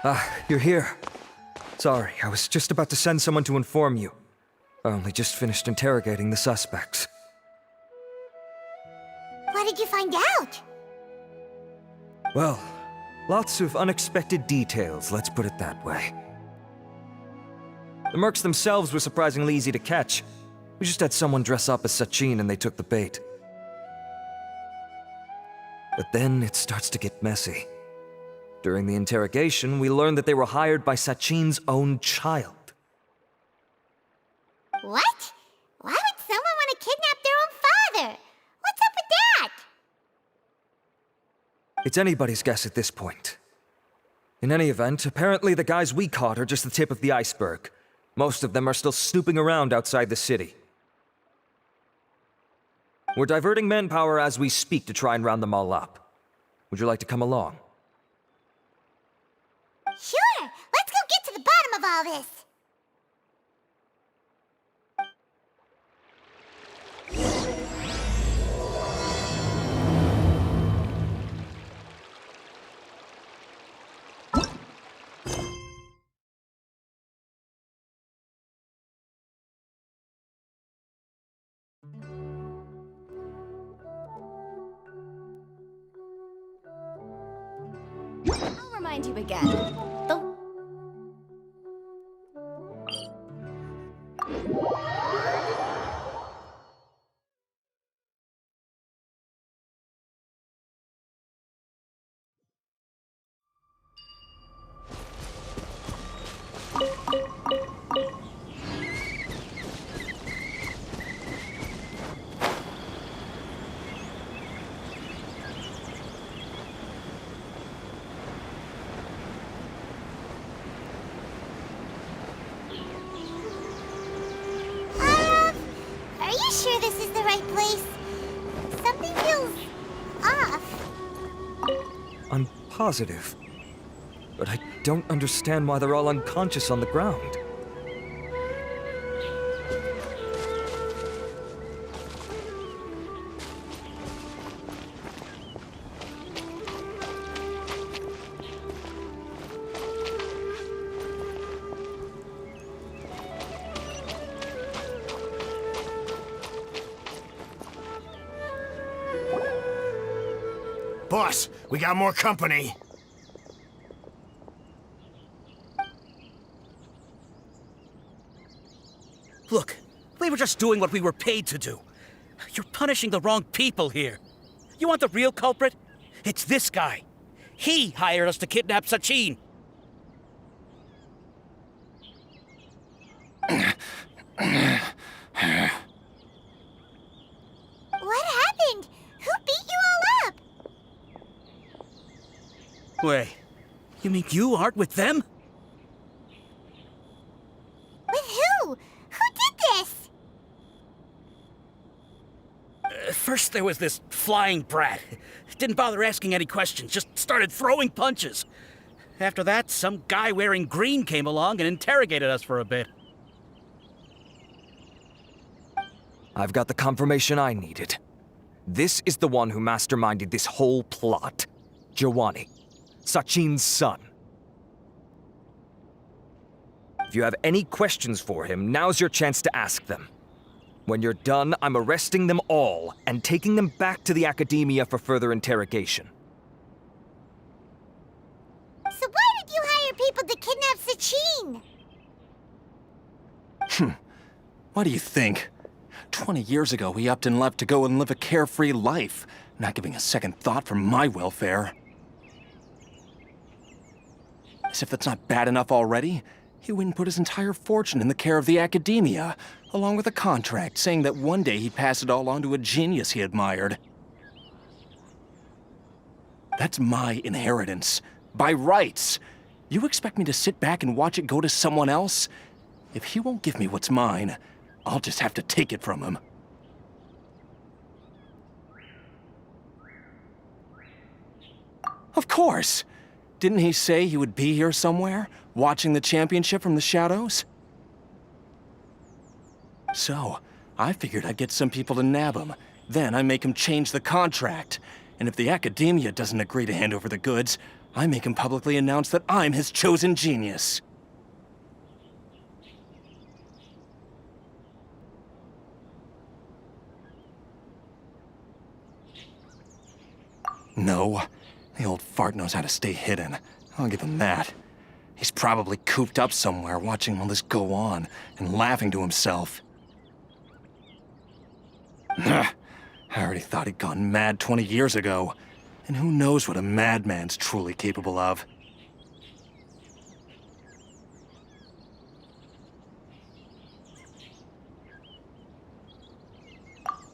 Ah, you're here. Sorry, I was just about to send someone to inform you. I only just finished interrogating the suspects. What did you find out? Well, lots of unexpected details, let's put it that way. The mercs themselves were surprisingly easy to catch. We just had someone dress up as Sachin and they took the bait. But then it starts to get messy. During the interrogation, we learned that they were hired by Sachin's own child. What? Why would someone want to kidnap their own father? What's up with that? It's anybody's guess at this point. In any event, apparently the guys we caught are just the tip of the iceberg. Most of them are still snooping around outside the city. We're diverting manpower as we speak to try and round them all up. Would you like to come along? Sure! Let's go get to the bottom of all this! I'll remind you again. Are you sure this is the right place? Something feels off. I'm positive. But I don't understand why they're all unconscious on the ground. Are you sure this is the right place? Something feels off. I'm positive. But I don't understand why they're all unconscious on the ground. Maybe they're all unconscious on the ground. But I don't understand why they're all unconscious on the ground. Are you sure this is the right place? Something feels off. Boss, we got more company. Look, we were just doing what we were paid to do. You're punishing the wrong people here. You want the real culprit? It's this guy. He hired us to kidnap Sachin. What happened? Who beat you all up? Wait, you mean you aren't with them? With who? Who did this? First there was this flying brat. Didn't bother asking any questions, just started throwing punches. After that, some guy wearing green came along and interrogated us for a bit. I've got the confirmation I needed. This is the one who masterminded this whole plot. Jawani, Sachin's son. If you have any questions for him, now's your chance to ask them. When you're done, I'm arresting them all and taking them back to the academia for further interrogation. So why did you hire people to kidnap Sachin? What do you think? 20 years ago, he upped and left to go and live a carefree life, not giving a second thought for my welfare. As if that's not bad enough already, he went and put his entire fortune in the care of the academia, along with a contract saying that one day he'd pass it all on to a genius he admired. That's my inheritance, by rights. You expect me to sit back and watch it go to someone else? If he won't give me what's mine, I'll just have to take it from him. Of course! Didn't he say he would be here somewhere, watching the championship from the shadows? So, I figured I'd get some people to nab him. Then I make him change the contract. And if the academia doesn't agree to hand over the goods, I make him publicly announce that I'm his chosen genius. No, the old fart knows how to stay hidden. I'll give him that. He's probably cooped up somewhere watching all this go on and laughing to himself. I already thought he'd gone mad 20 years ago. And who knows what a madman's truly capable of.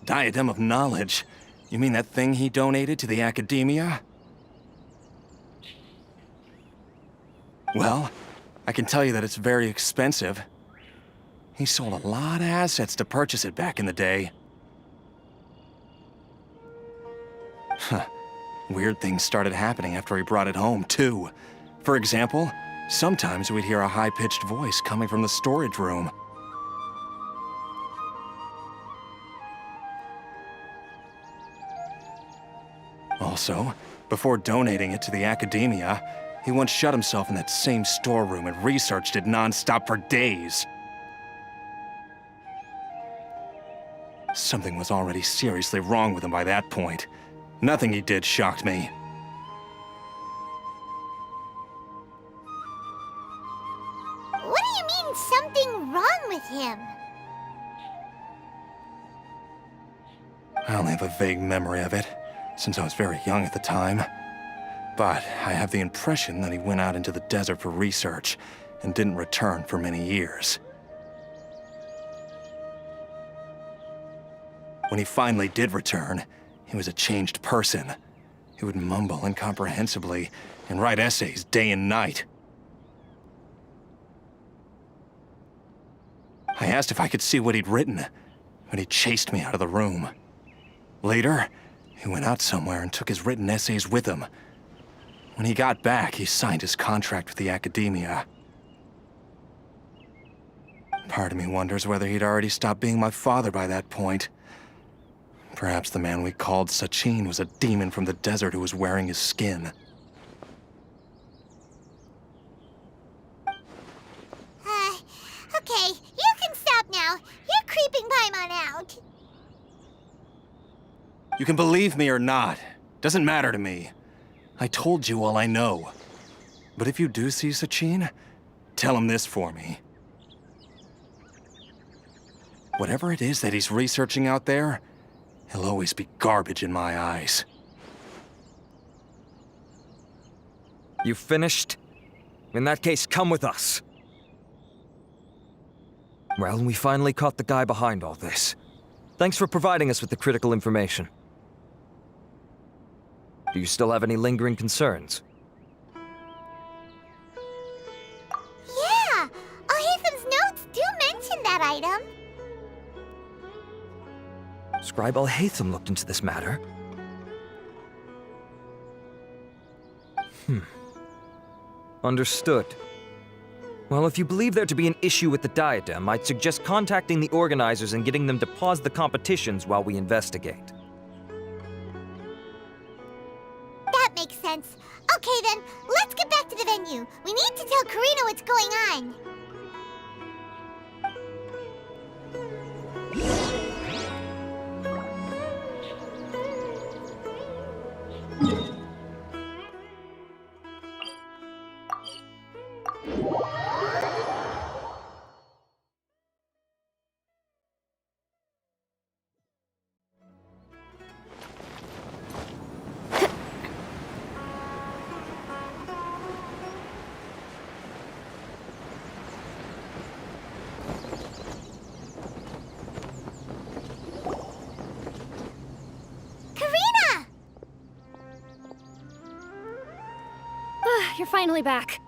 Diadem of Knowledge? You mean that thing he donated to the academia? Well, I can tell you that it's very expensive. He sold a lot of assets to purchase it back in the day. Huh. Weird things started happening after he brought it home, too. For example, sometimes we'd hear a high-pitched voice coming from the storage room. Also, before donating it to the academia, he once shut himself in that same storeroom and researched it non-stop for days. Something was already seriously wrong with him by that point. Nothing he did shocked me. What do you mean, something wrong with him? I only have a vague memory of it, since I was very young at the time. But I have the impression that he went out into the desert for research and didn't return for many years. When he finally did return, he was a changed person. He would mumble incomprehensibly and write essays day and night. I asked if I could see what he'd written, but he chased me out of the room. Later, he went out somewhere and took his written essays with him. When he got back, he signed his contract with the academia. Part of me wonders whether he'd already stopped being my father by that point. Perhaps the man we called Sachin was a demon from the desert who was wearing his skin. Okay, you can stop now. You're creeping Paimon out. You can believe me or not, Doesn't matter to me. I told you all I know. But if you do see Sachin, tell him this for me. Whatever it is that he's researching out there, he'll always be garbage in my eyes. You finished? In that case, come with us. Well, we finally caught the guy behind all this. Thanks for providing us with the critical information. Do you still have any lingering concerns? Yeah! Al-Haytham's notes do mention that item. Scribe Al-Haytham looked into this matter. Understood. Well, if you believe there to be an issue with the diadem, I'd suggest contacting the organizers and getting them to pause the competitions while we investigate. That makes sense. Okay then, let's get back to the venue. We need to tell Karina what's going on. You're finally back.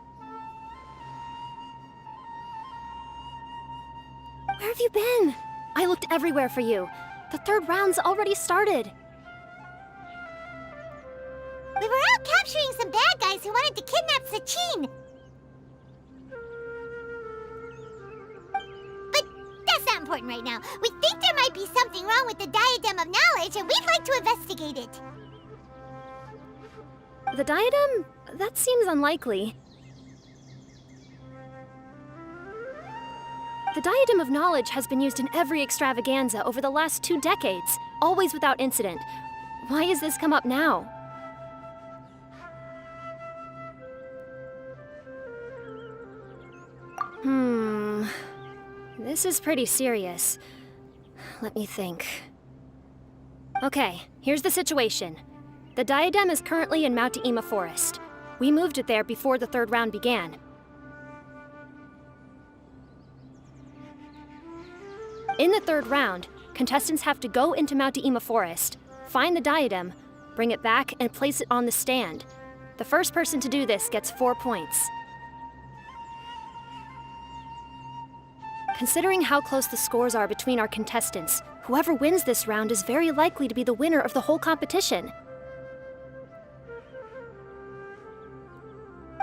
Where have you been? I looked everywhere for you. The third round's already started. We were out capturing some bad guys who wanted to kidnap Sachin. But that's not important right now. We think there might be something wrong with the Diadem of Knowledge, and we'd like to investigate it. The diadem? That seems unlikely. The Diadem of Knowledge has been used in every extravaganza over the last 2 decades, always without incident. Why has this come up now? This is pretty serious. Let me think. Okay, here's the situation. The diadem is currently in Mount Ima Forest. We moved it there before the third round began. In the third round, contestants have to go into Mount Ima Forest, find the diadem, bring it back, and place it on the stand. The first person to do this gets 4 points. Considering how close the scores are between our contestants, whoever wins this round is very likely to be the winner of the whole competition.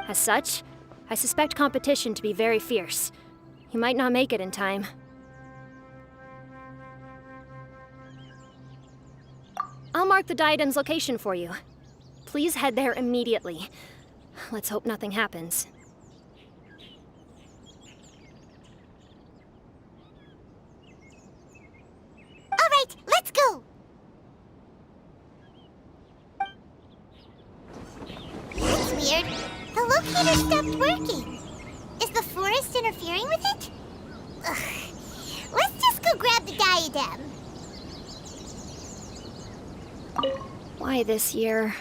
As such, I suspect competition to be very fierce. You might not make it in time. I'll mark the diadem's location for you. Please head there immediately. Let's hope nothing happens. All right, let's go! That's weird. The locator stopped working. Is the forest interfering with it? Ugh. Let's just go grab the diadem. Why this year?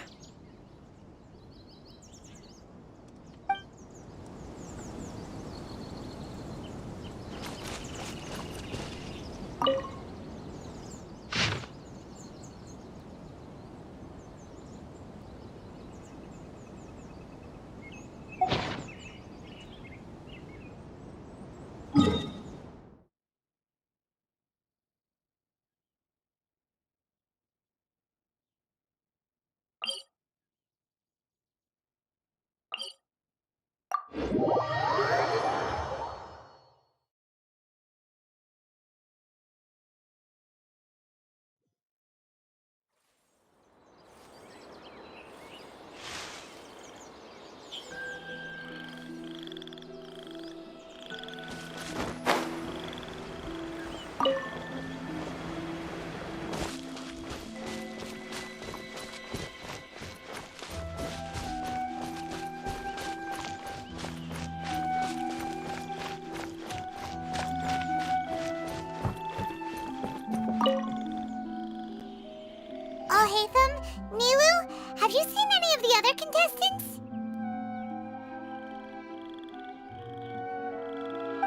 the other contestants?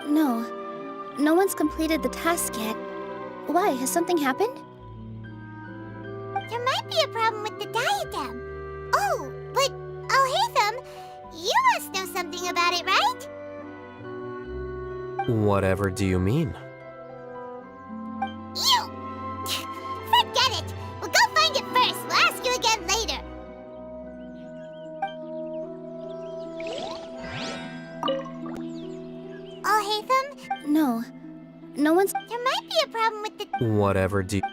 No. No one's completed the task yet. Why? Has something happened? There might be a problem with the diadem. Oh, but Al-Hайтама, you must know something about it, right? Whatever do you mean? You! Forget it! We'll go find it first. We'll ask you again later. Al-Hайтama, No. No one's... there might be a problem with the... Whatever do You!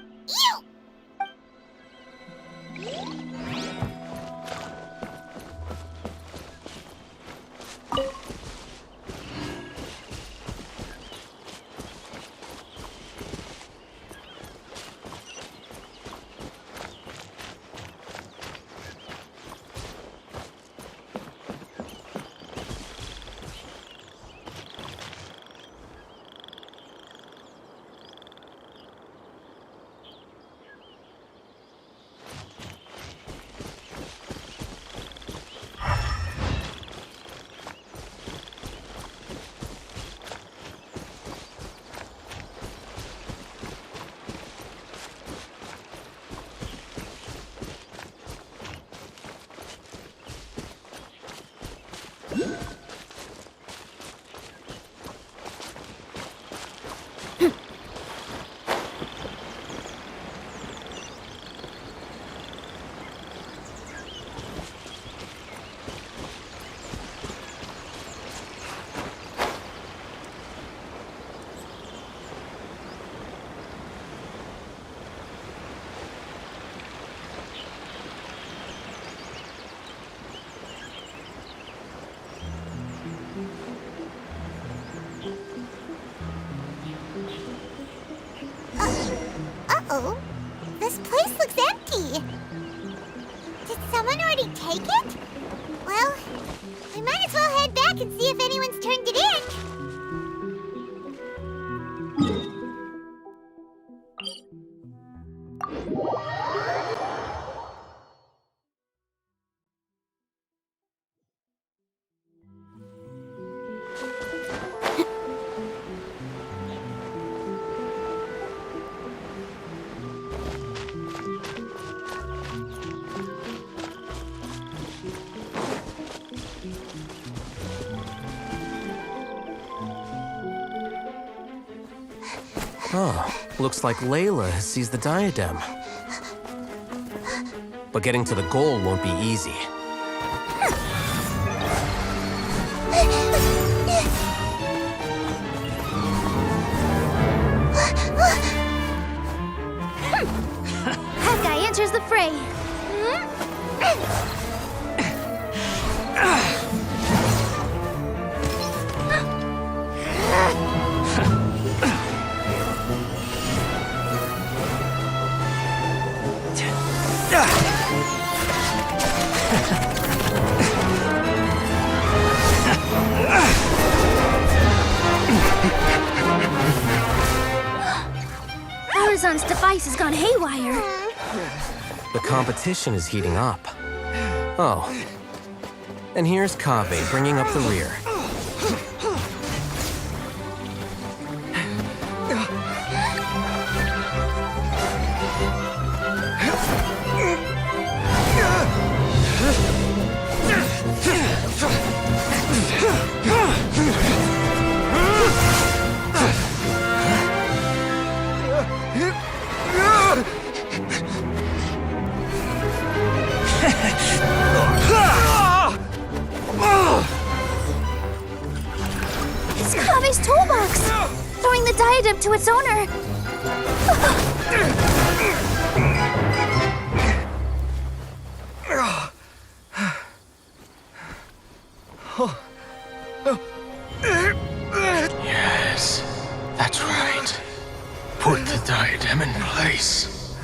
Uh-oh. This place looks empty. Did someone already take it? Well, we might as well head back and see if anyone's turned it in. Oh, looks like Layla has seized the diadem. But getting to the goal won't be easy. That guy enters the fray. Arizon's device has gone haywire. The competition is heating up. Oh. And here's Kaveh bringing up the rear. It's Kaveh's toolbox! Throwing the diadem to its owner! Yes, that's right. Put the diadem in place,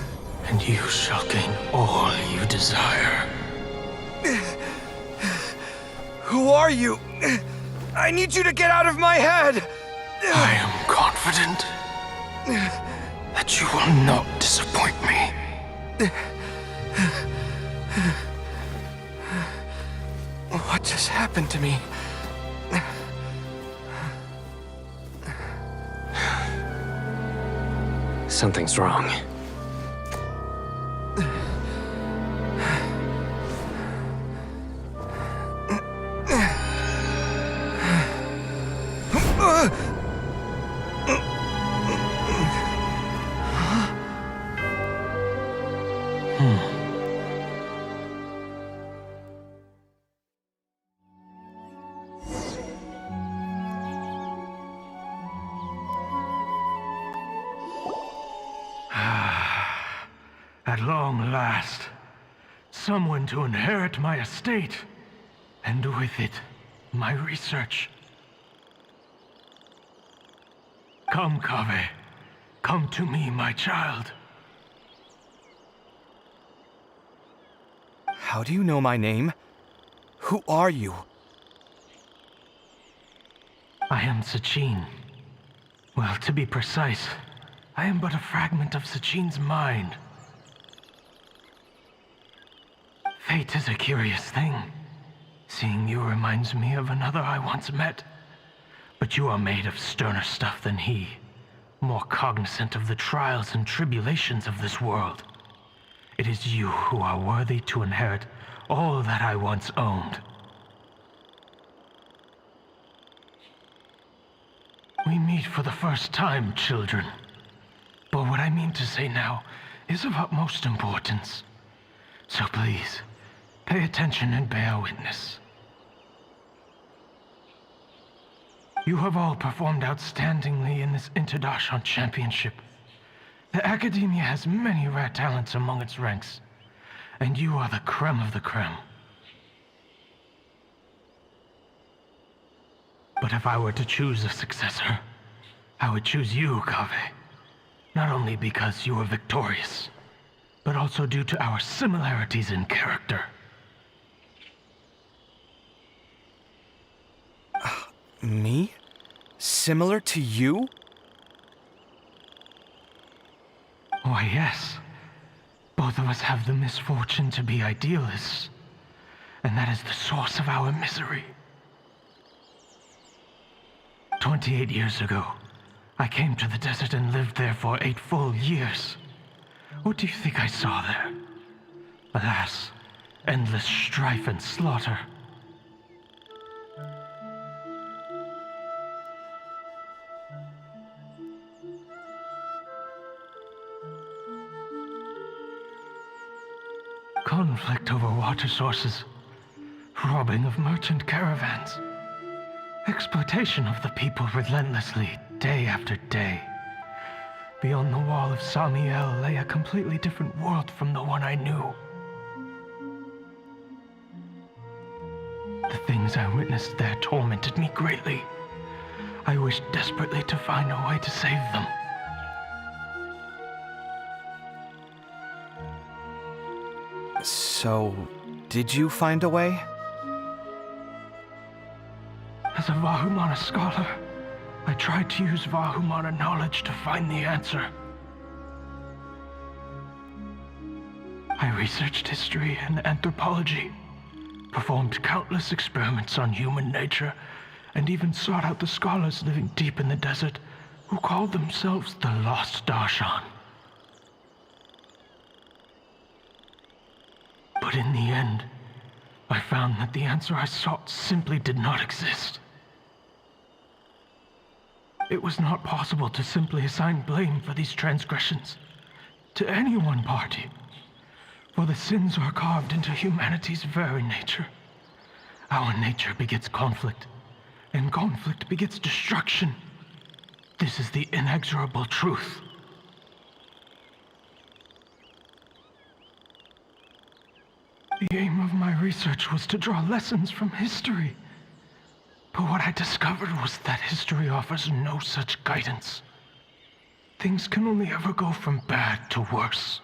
and you shall gain all you desire. Who are you? I need you to get out of my head! I am confident that you will not disappoint me. happened to me. Something's wrong. At long last, someone to inherit my estate, and with it, my research. Come, Kaveh. Come to me, my child. How do you know my name? Who are you? I am Sachin. Well, to be precise, I am but a fragment of Sachin's mind. Fate is a curious thing. Seeing you reminds me of another I once met. But you are made of sterner stuff than he, more cognizant of the trials and tribulations of this world. It is you who are worthy to inherit all that I once owned. We meet for the first time, children. But what I mean to say now is of utmost importance. So please, pay attention and bear witness. You have all performed outstandingly in this Interdashon Championship. The Academia has many rare talents among its ranks, and you are the creme of the creme. But if I were to choose a successor, I would choose you, Kaveh. Not only because you were victorious, but also due to our similarities in character. Me? Similar to you? Why, yes. Both of us have the misfortune to be idealists, and that is the source of our misery. 28 years ago, I came to the desert and lived there for 8 full years. What do you think I saw there? Alas, endless strife and slaughter. Conflict over water sources, robbing of merchant caravans, exploitation of the people relentlessly, day after day. Beyond the wall of Samiel lay a completely different world from the one I knew. The things I witnessed there tormented me greatly. I wished desperately to find a way to save them. So, did you find a way? As a Vahumana scholar, I tried to use Vahumana knowledge to find the answer. I researched history and anthropology, performed countless experiments on human nature, and even sought out the scholars living deep in the desert who called themselves the Lost Darshan. But in the end, I found that the answer I sought simply did not exist. It was not possible to simply assign blame for these transgressions to any one party, for the sins are carved into humanity's very nature. Our nature begets conflict, and conflict begets destruction. This is the inexorable truth. The aim of my research was to draw lessons from history. But what I discovered was that history offers no such guidance. Things can only ever go from bad to worse.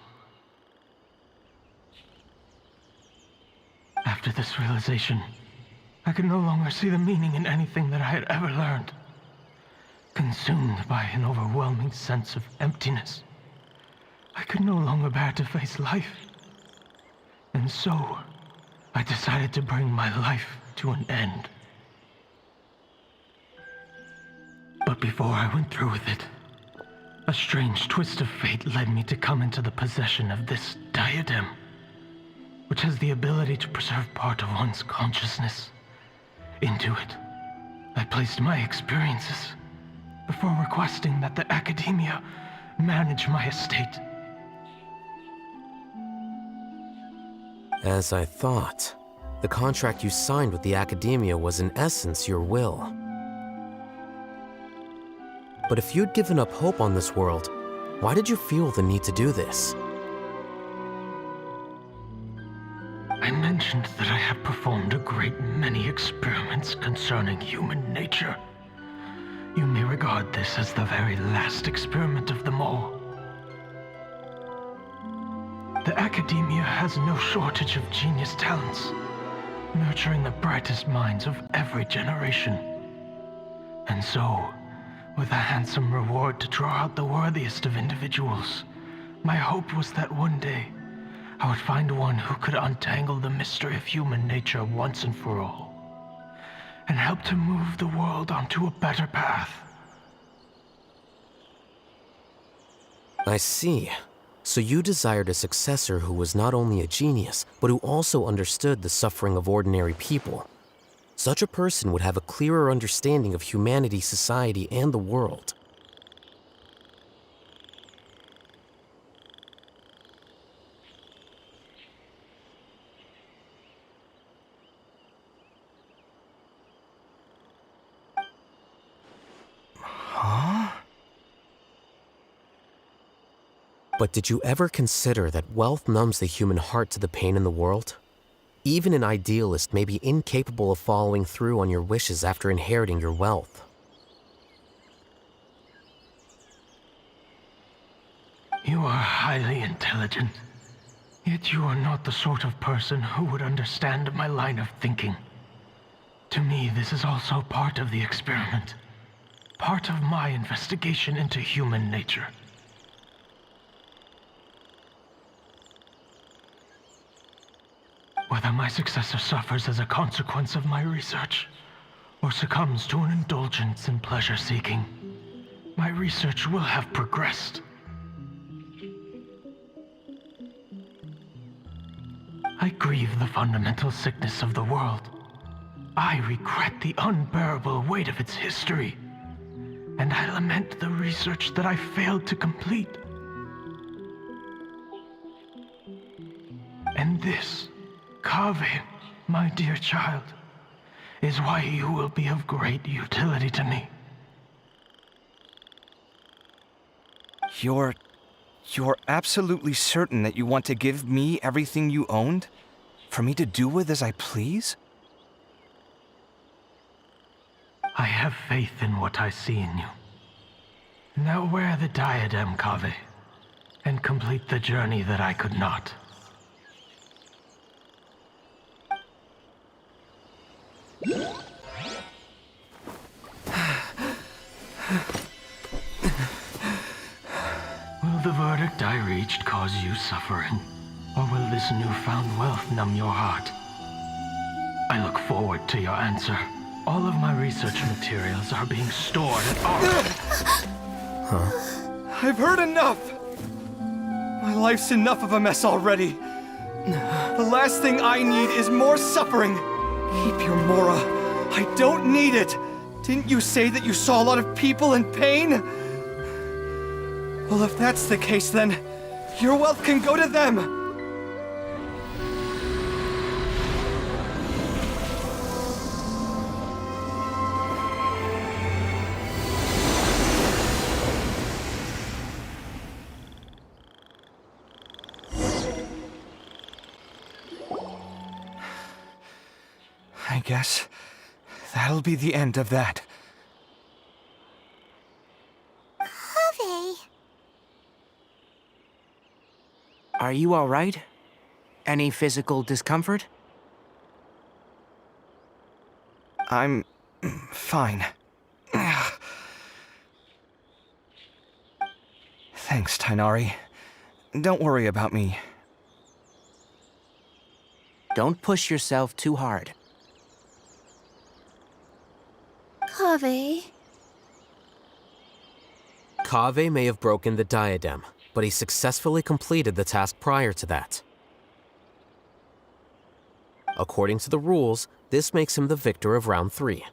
After this realization, I could no longer see the meaning in anything that I had ever learned. Consumed by an overwhelming sense of emptiness, I could no longer bear to face life. And so, I decided to bring my life to an end. But before I went through with it, a strange twist of fate led me to come into the possession of this diadem, which has the ability to preserve part of one's consciousness. Into it, I placed my experiences before requesting that the academia manage my estate. As I thought, the contract you signed with the academia was in essence your will. But if you'd given up hope on this world, why did you feel the need to do this? I mentioned that I have performed a great many experiments concerning human nature. You may regard this as the very last experiment of them all. The academia has no shortage of genius talents, nurturing the brightest minds of every generation. And so, with a handsome reward to draw out the worthiest of individuals, my hope was that one day I would find one who could untangle the mystery of human nature once and for all, and help to move the world onto a better path. I see. So you desired a successor who was not only a genius, but who also understood the suffering of ordinary people. Such a person would have a clearer understanding of humanity, society, and the world. But did you ever consider that wealth numbs the human heart to the pain in the world? Even an idealist may be incapable of following through on your wishes after inheriting your wealth. You are highly intelligent, yet you are not the sort of person who would understand my line of thinking. To me, this is also part of the experiment, part of my investigation into human nature. Whether my successor suffers as a consequence of my research, or succumbs to an indulgence in pleasure-seeking, my research will have progressed. I grieve the fundamental sickness of the world. I regret the unbearable weight of its history, and I lament the research that I failed to complete. And this, Kaveh, my dear child, is why you will be of great utility to me. You're absolutely certain that you want to give me everything you owned? For me to do with as I please? I have faith in what I see in you. Now wear the diadem, Kaveh, and complete the journey that I could not. Will the verdict I reached cause you suffering? Or will this newfound wealth numb your heart? I look forward to your answer. All of my research materials are being stored at I've heard enough! My life's enough of a mess already. The last thing I need is more suffering. Keep your Mora. I don't need it. Didn't you say that you saw a lot of people in pain? Well, if that's the case, then your wealth can go to them. I guess that'll be the end of that. Kaveh. Are you all right? Any physical discomfort? I'm fine. Thanks, Tainari. Don't worry about me. Don't push yourself too hard. Kaveh. Kaveh may have broken the diadem, but he successfully completed the task prior to that. According to the rules, this makes him the victor of round 3.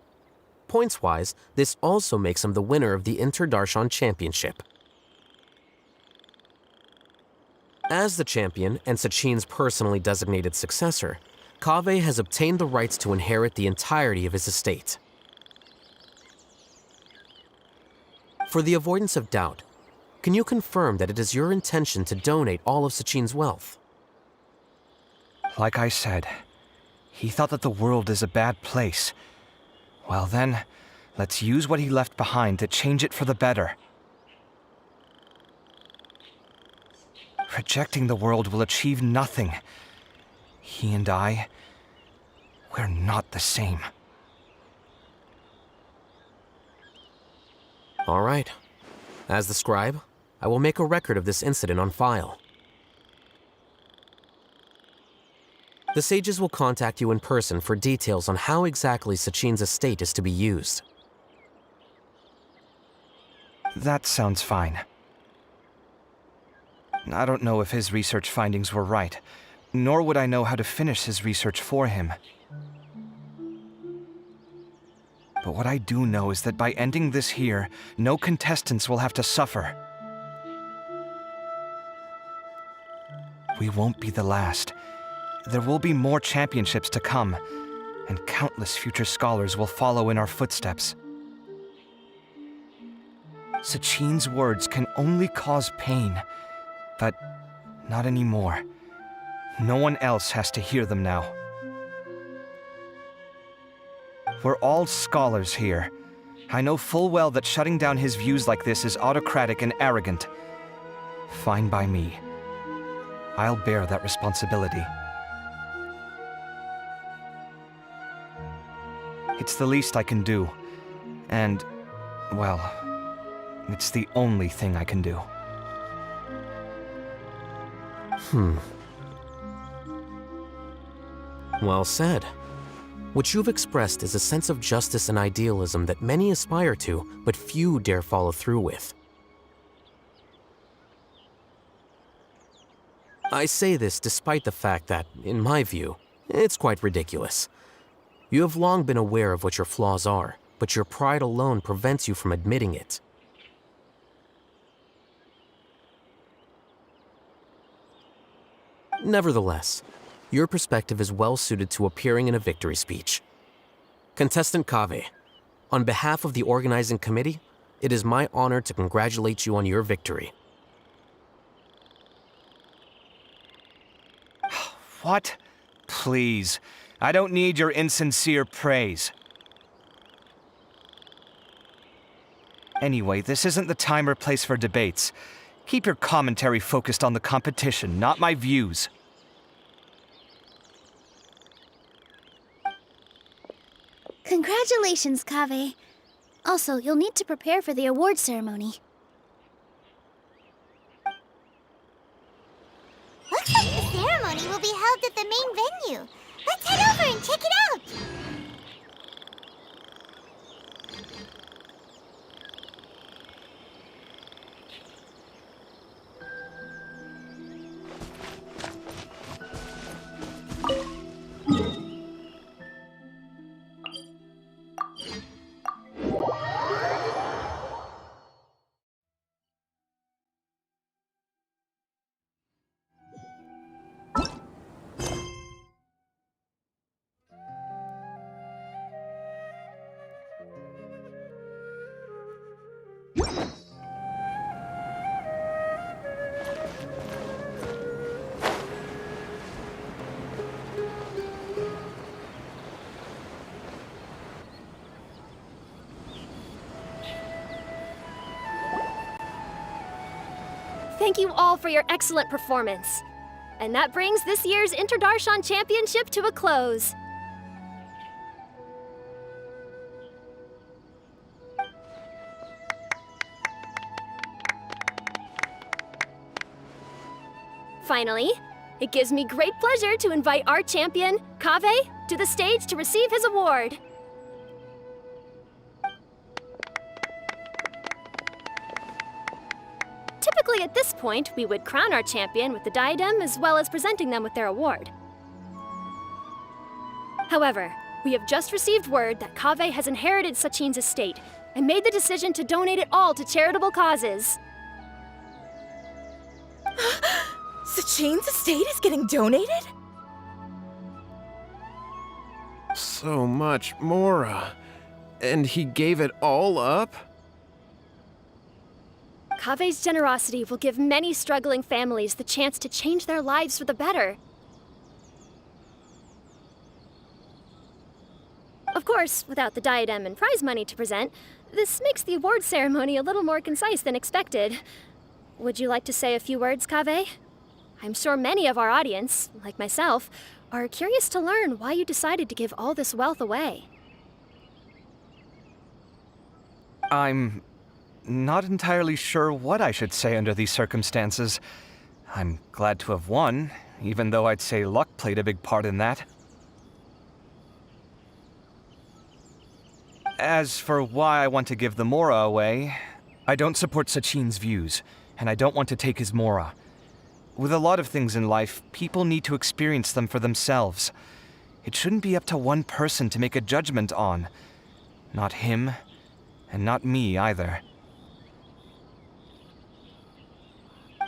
Points-wise, this also makes him the winner of the Inter-Darshan Championship. As the champion and Sachin's personally designated successor, Kaveh has obtained the rights to inherit the entirety of his estate. For the avoidance of doubt, can you confirm that it is your intention to donate all of Sachin's wealth? Like I said, he thought that the world is a bad place. Well then, let's use what he left behind to change it for the better. Rejecting the world will achieve nothing. He and I, we're not the same. All right. As the scribe, I will make a record of this incident on file. The sages will contact you in person for details on how exactly Sachin's estate is to be used. That sounds fine. I don't know if his research findings were right, nor would I know how to finish his research for him. But what I do know is that by ending this here, no contestants will have to suffer. We won't be the last. There will be more championships to come, and countless future scholars will follow in our footsteps. Sachin's words can only cause pain, but not anymore. No one else has to hear them now. We're all scholars here. I know full well that shutting down his views like this is autocratic and arrogant. Fine by me. I'll bear that responsibility. It's the least I can do. And, well, it's the only thing I can do. Well said. What you've expressed is a sense of justice and idealism that many aspire to, but few dare follow through with. I say this despite the fact that, in my view, it's quite ridiculous. You have long been aware of what your flaws are, but your pride alone prevents you from admitting it. Nevertheless, your perspective is well suited to appearing in a victory speech. Contestant Kaveh, on behalf of the organizing committee, it is my honor to congratulate you on your victory. What? Please. I don't need your insincere praise. Anyway, this isn't the time or place for debates. Keep your commentary focused on the competition, not my views. Congratulations, Kaveh. Also, you'll need to prepare for the award ceremony. Looks like the ceremony will be held at the main venue. Let's head over and check it out! Thank you all for your excellent performance. And that brings this year's Inter-Darshan Championship to a close. Finally, it gives me great pleasure to invite our champion, Kaveh, to the stage to receive his award. Typically at this point, we would crown our champion with the diadem as well as presenting them with their award. However, we have just received word that Kaveh has inherited Sachin's estate and made the decision to donate it all to charitable causes. Sachin's estate is getting donated? So much Mora. And he gave it all up? Kaveh's generosity will give many struggling families the chance to change their lives for the better. Of course, without the diadem and prize money to present, this makes the award ceremony a little more concise than expected. Would you like to say a few words, Kaveh? I'm sure many of our audience, like myself, are curious to learn why you decided to give all this wealth away. I'm not entirely sure what I should say under these circumstances. I'm glad to have won, even though I'd say luck played a big part in that. As for why I want to give the Mora away, I don't support Sachin's views, and I don't want to take his Mora. With a lot of things in life, people need to experience them for themselves. It shouldn't be up to one person to make a judgment on. Not him, and not me either.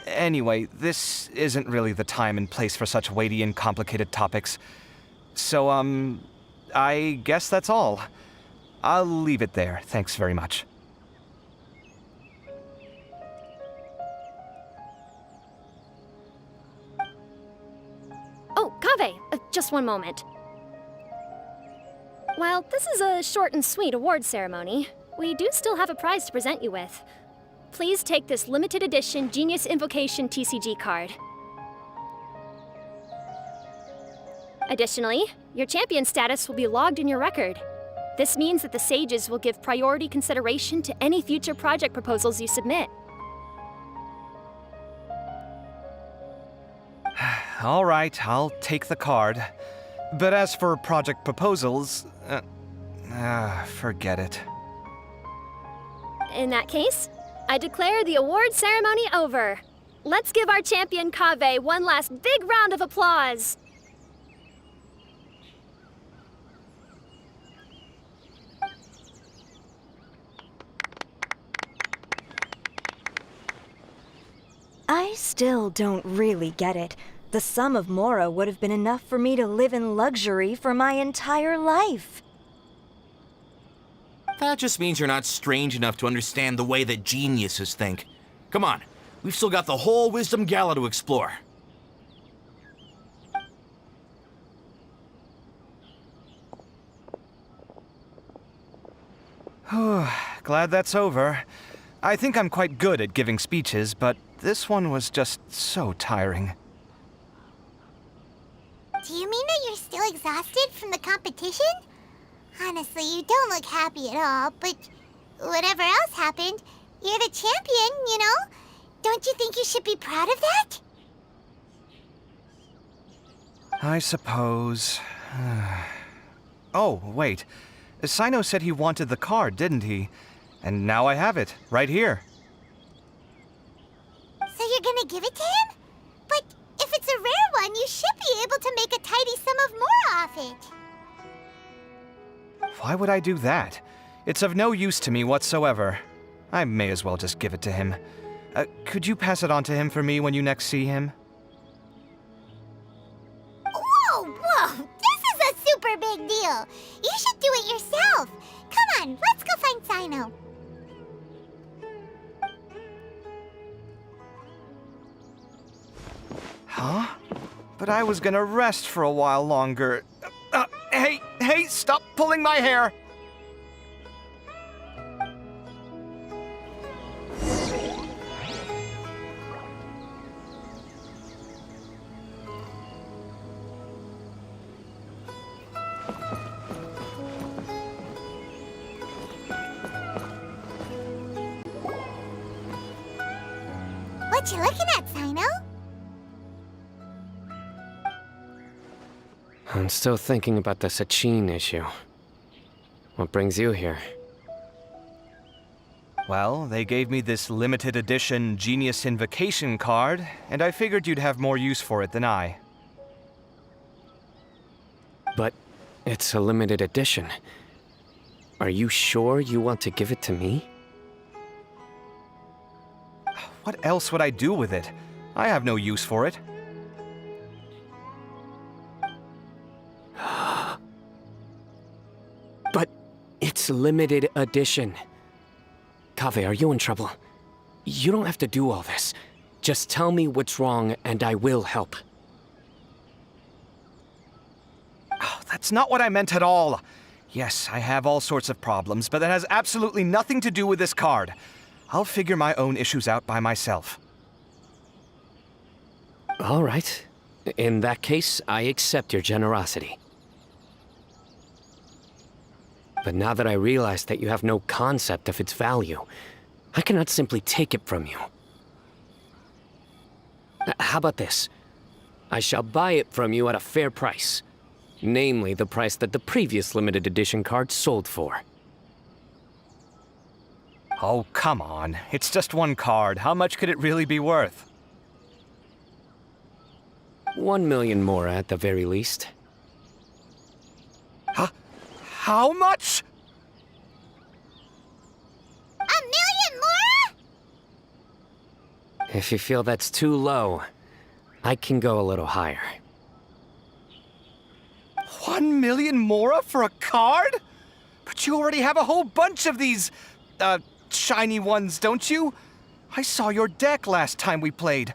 Anyway, this isn't really the time and place for such weighty and complicated topics. So, I guess that's all. I'll leave it there. Thanks very much. Oh, Kaveh, just one moment. While this is a short and sweet award ceremony, we do still have a prize to present you with. Please take this limited edition Genius Invocation TCG card. Additionally, your champion status will be logged in your record. This means that the sages will give priority consideration to any future project proposals you submit. All right, I'll take the card. But as for project proposals, forget it. In that case, I declare the award ceremony over. Let's give our champion Kaveh one last big round of applause. I still don't really get it. The sum of Mora would have been enough for me to live in luxury for my entire life. That just means you're not strange enough to understand the way that geniuses think. Come on, we've still got the whole Wisdom Gala to explore. Glad that's over. I think I'm quite good at giving speeches, but this one was just so tiring. Do you mean that you're still exhausted from the competition? Honestly, you don't look happy at all, but whatever else happened, you're the champion, you know? Don't you think you should be proud of that? I suppose. Oh, wait. Sino said he wanted the card, didn't he? And now I have it, right here. So you're gonna give it to him? But if it's a rare one, you should be able to make a tidy sum of more off it. Why would I do that? It's of no use to me whatsoever. I may as well just give it to him. Could you pass it on to him for me when you next see him? Whoa! This is a super big deal! You should do it yourself! Come on, let's go find Sino. Huh? But I was gonna rest for a while longer. Hey, stop pulling my hair! What you looking at, Sino? I'm still thinking about the Sachin issue. What brings you here? Well, they gave me this limited edition Genius Invocation card, and I figured you'd have more use for it than I. But it's a limited edition. Are you sure you want to give it to me? What else would I do with it? I have no use for it. But it's limited edition. Kaveh, are you in trouble? You don't have to do all this. Just tell me what's wrong and I will help. Oh, that's not what I meant at all. Yes, I have all sorts of problems, but that has absolutely nothing to do with this card. I'll figure my own issues out by myself. All right. In that case, I accept your generosity. But now that I realize that you have no concept of its value, I cannot simply take it from you. How about this? I shall buy it from you at a fair price. Namely, the price that the previous limited edition card sold for. Oh, come on. It's just one card. How much could it really be worth? 1 million more at the very least. Huh? How much? 1 million more? If you feel that's too low, I can go a little higher. 1 million mora for a card? But you already have a whole bunch of these, shiny ones, don't you? I saw your deck last time we played.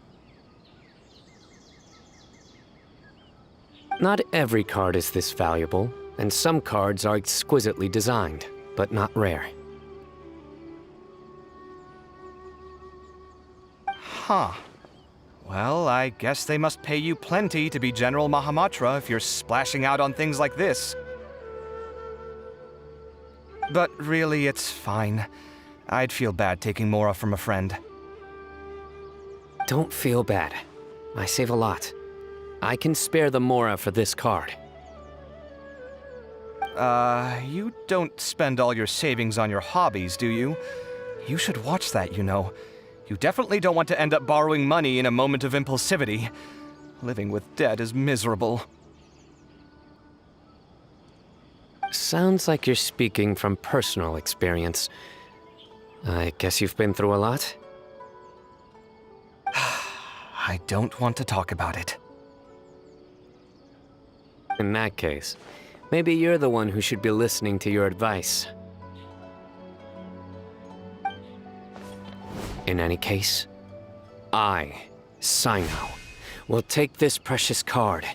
Not every card is this valuable, and some cards are exquisitely designed, but not rare. Huh. Well, I guess they must pay you plenty to be General Mahamatra if you're splashing out on things like this. But really, it's fine. I'd feel bad taking Mora from a friend. Don't feel bad. I save a lot. I can spare the Mora for this card. You don't spend all your savings on your hobbies, do you? You should watch that, you know. You definitely don't want to end up borrowing money in a moment of impulsivity. Living with debt is miserable. Sounds like you're speaking from personal experience. I guess you've been through a lot? I don't want to talk about it. In that case, maybe you're the one who should be listening to your advice. In any case, I, Sino, will take this precious card,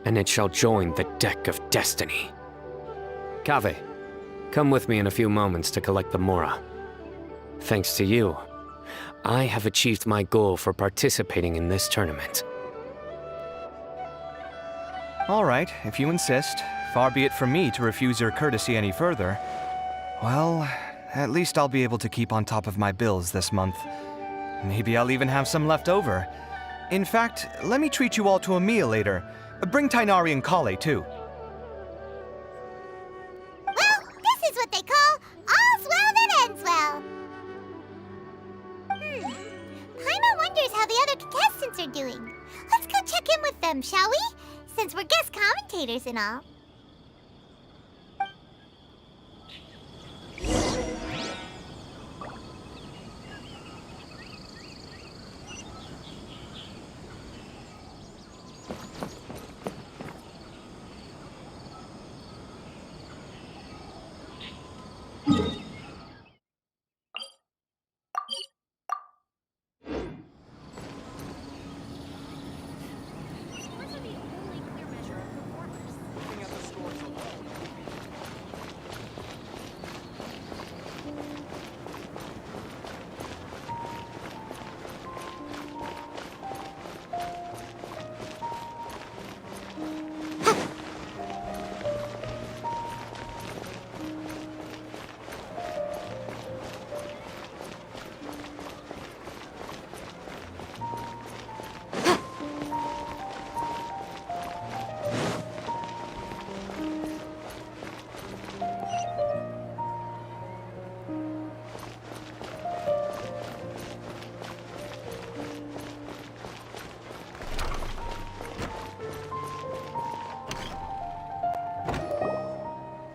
and it shall join the deck of destiny. Kaveh, come with me in a few moments to collect the Mora. Thanks to you, I have achieved my goal for participating in this tournament. All right, if you insist. Far be it from me to refuse your courtesy any further. Well, at least I'll be able to keep on top of my bills this month. Maybe I'll even have some left over. In fact, let me treat you all to a meal later. Bring Tainari and Kale, too. Well, this is what they call all's well that ends well. Paimon wonders how the other contestants are doing. Let's go check in with them, shall we? Since we're guest commentators and all.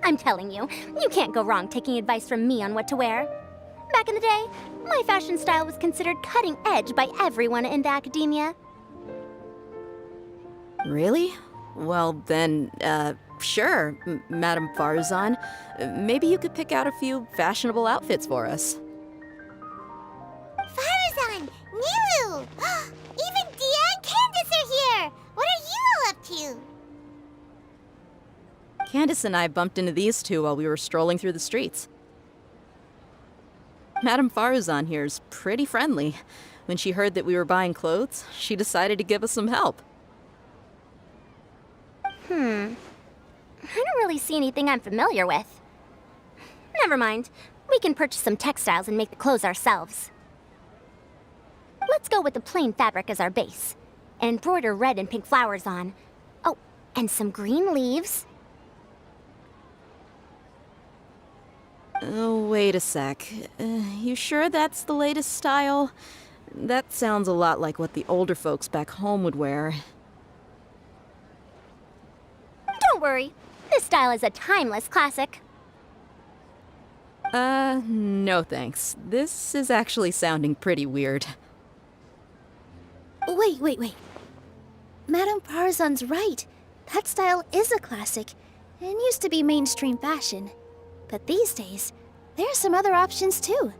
I'm telling you, you can't go wrong taking advice from me on what to wear. Back in the day, my fashion style was considered cutting edge by everyone in the academia. Really? Well, then, sure, Madame Farzan. Maybe you could pick out a few fashionable outfits for us. Farzan! Nilu! Even Dia and Candace are here! What are you all up to? Candace and I bumped into these two while we were strolling through the streets. Madame Farzan here's pretty friendly. When she heard that we were buying clothes, she decided to give us some help. I don't really see anything I'm familiar with. Never mind. We can purchase some textiles and make the clothes ourselves. Let's go with the plain fabric as our base. And embroider red and pink flowers on. Oh, and some green leaves. Oh, wait a sec. You sure that's the latest style? That sounds a lot like what the older folks back home would wear. Don't worry. This style is a timeless classic. No thanks. This is actually sounding pretty weird. Wait. Madame Farzan's right. That style is a classic and used to be mainstream fashion. But these days, there are some other options too.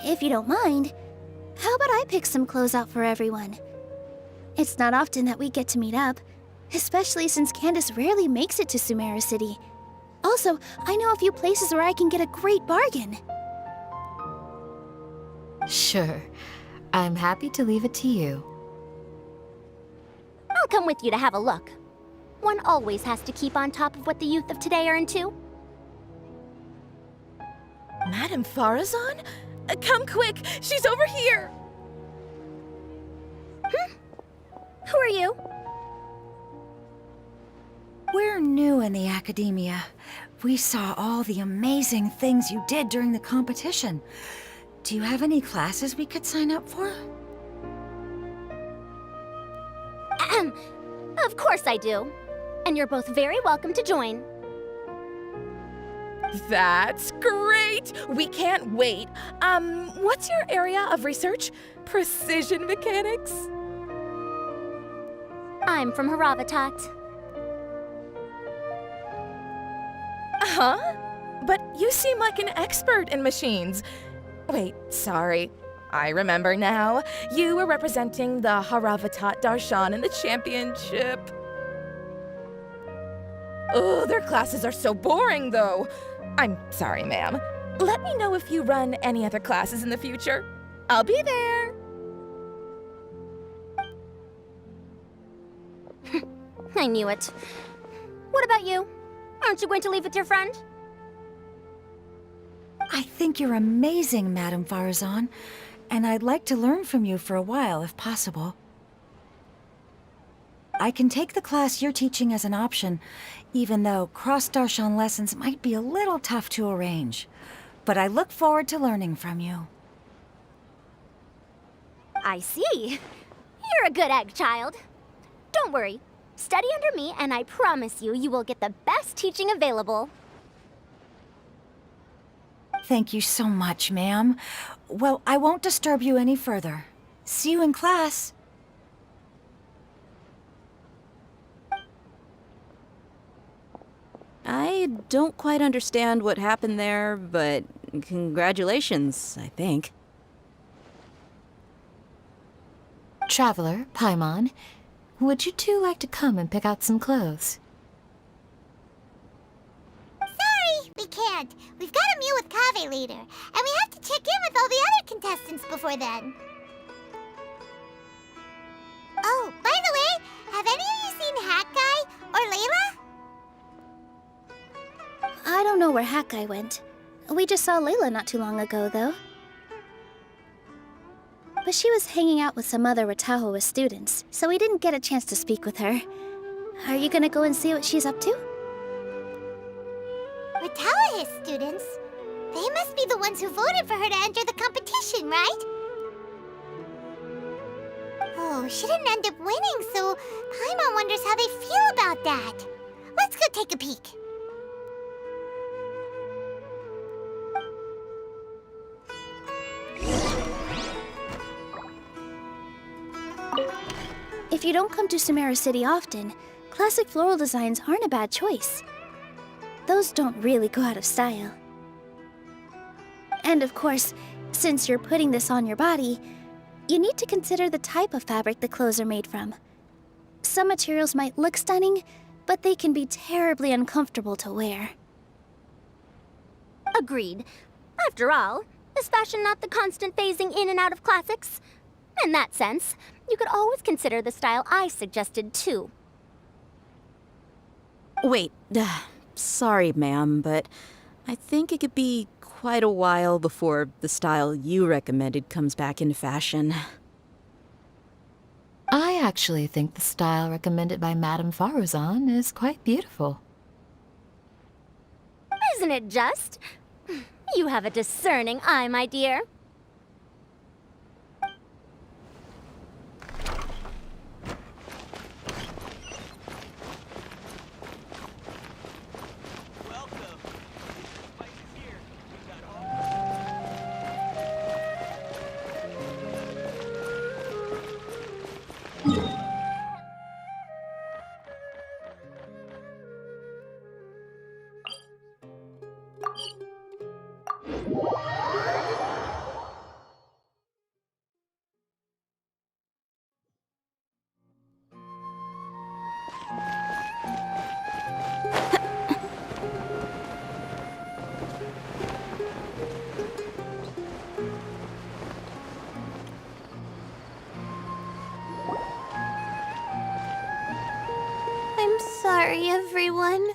If you don't mind, how about I pick some clothes out for everyone? It's not often that we get to meet up, especially since Candace rarely makes it to Sumeru City. Also, I know a few places where I can get a great bargain. Sure. I'm happy to leave it to you. I'll come with you to have a look. One always has to keep on top of what the youth of today are into. Madame Farzan? Come quick! She's over here! Who are you? We're new in the academia. We saw all the amazing things you did during the competition. Do you have any classes we could sign up for? Of course I do. And you're both very welcome to join. That's great! We can't wait. What's your area of research? Precision mechanics? I'm from Haravatat. Huh? But you seem like an expert in machines. Wait, sorry. I remember now. You were representing the Haravatat Darshan in the championship. Oh, their classes are so boring, though. I'm sorry, ma'am. Let me know if you run any other classes in the future. I'll be there. I knew it. What about you? Aren't you going to leave with your friend? I think you're amazing, Madame Farzan, and I'd like to learn from you for a while, if possible. I can take the class you're teaching as an option, even though cross-Darshan lessons might be a little tough to arrange. But I look forward to learning from you. I see. You're a good egg, child. Don't worry. Study under me, and I promise you, you will get the best teaching available. Thank you so much, ma'am. Well, I won't disturb you any further. See you in class. I don't quite understand what happened there, but congratulations, I think. Traveler, Paimon, would you two like to come and pick out some clothes? Sorry, we can't. We've got a meal with Kaveh later, and we have to check in with all the other contestants before then. Oh, by the way, have any of you seen Hat Guy or Layla? I don't know where Hakai went. We just saw Layla not too long ago, though. But she was hanging out with some other Ratahoa students, so we didn't get a chance to speak with her. Are you gonna go and see what she's up to? Ratahoa students? They must be the ones who voted for her to enter the competition, right? Oh, she didn't end up winning, so Paimon wonders how they feel about that. Let's go take a peek. If you don't come to Sumeru City often, classic floral designs aren't a bad choice. Those don't really go out of style. And of course, since you're putting this on your body, you need to consider the type of fabric the clothes are made from. Some materials might look stunning, but they can be terribly uncomfortable to wear. Agreed. After all, is fashion not the constant phasing in and out of classics? In that sense, you could always consider the style I suggested too. Wait, sorry, ma'am, but I think it could be quite a while before the style you recommended comes back into fashion. I actually think the style recommended by Madame Faruzan is quite beautiful. Isn't it just? You have a discerning eye, my dear. I'm sorry, everyone.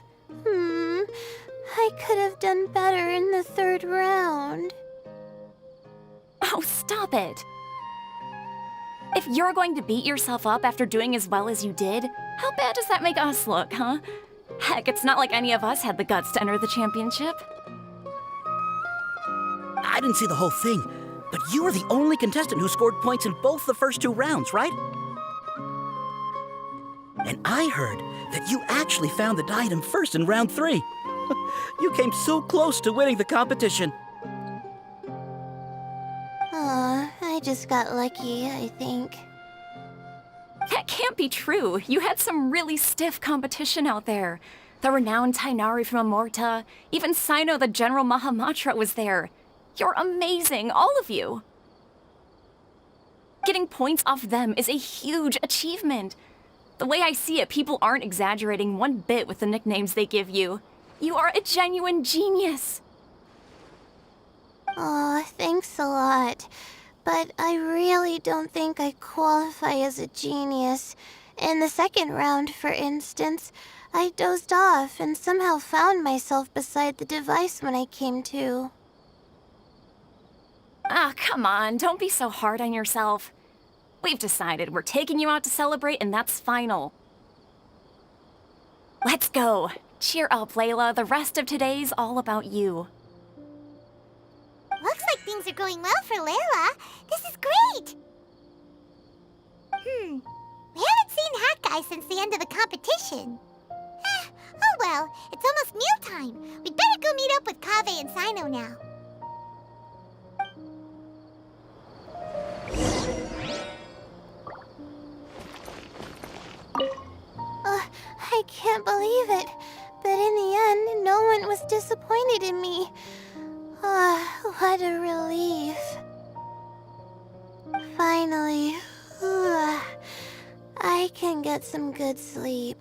I could have done better in the third round. Oh, stop it! If you're going to beat yourself up after doing as well as you did, how bad does that make us look, huh? Heck, it's not like any of us had the guts to enter the championship. I didn't see the whole thing, but you were the only contestant who scored points in both the first 2 rounds, right? And I heard that you actually found the diadem first in round 3. You came so close to winning the competition. I just got lucky, I think. That can't be true. You had some really stiff competition out there. The renowned Tainari from Amorta, even Sino the General Mahamatra was there. You're amazing, all of you. Getting points off them is a huge achievement. The way I see it, people aren't exaggerating one bit with the nicknames they give you. You are a genuine genius. Aw, thanks a lot. But I really don't think I qualify as a genius. In the second round, for instance, I dozed off and somehow found myself beside the device when I came to. Ah, come on, don't be so hard on yourself. We've decided we're taking you out to celebrate, and that's final. Let's go. Cheer up, Layla. The rest of today's all about you. Looks like things are going well for Layla. This is great! We haven't seen Hat Guy since the end of the competition. Oh well, it's almost mealtime. We'd better go meet up with Kaveh and Sino now. I can't believe it. But in the end, no one was disappointed in me. What a relief. Finally, I can get some good sleep.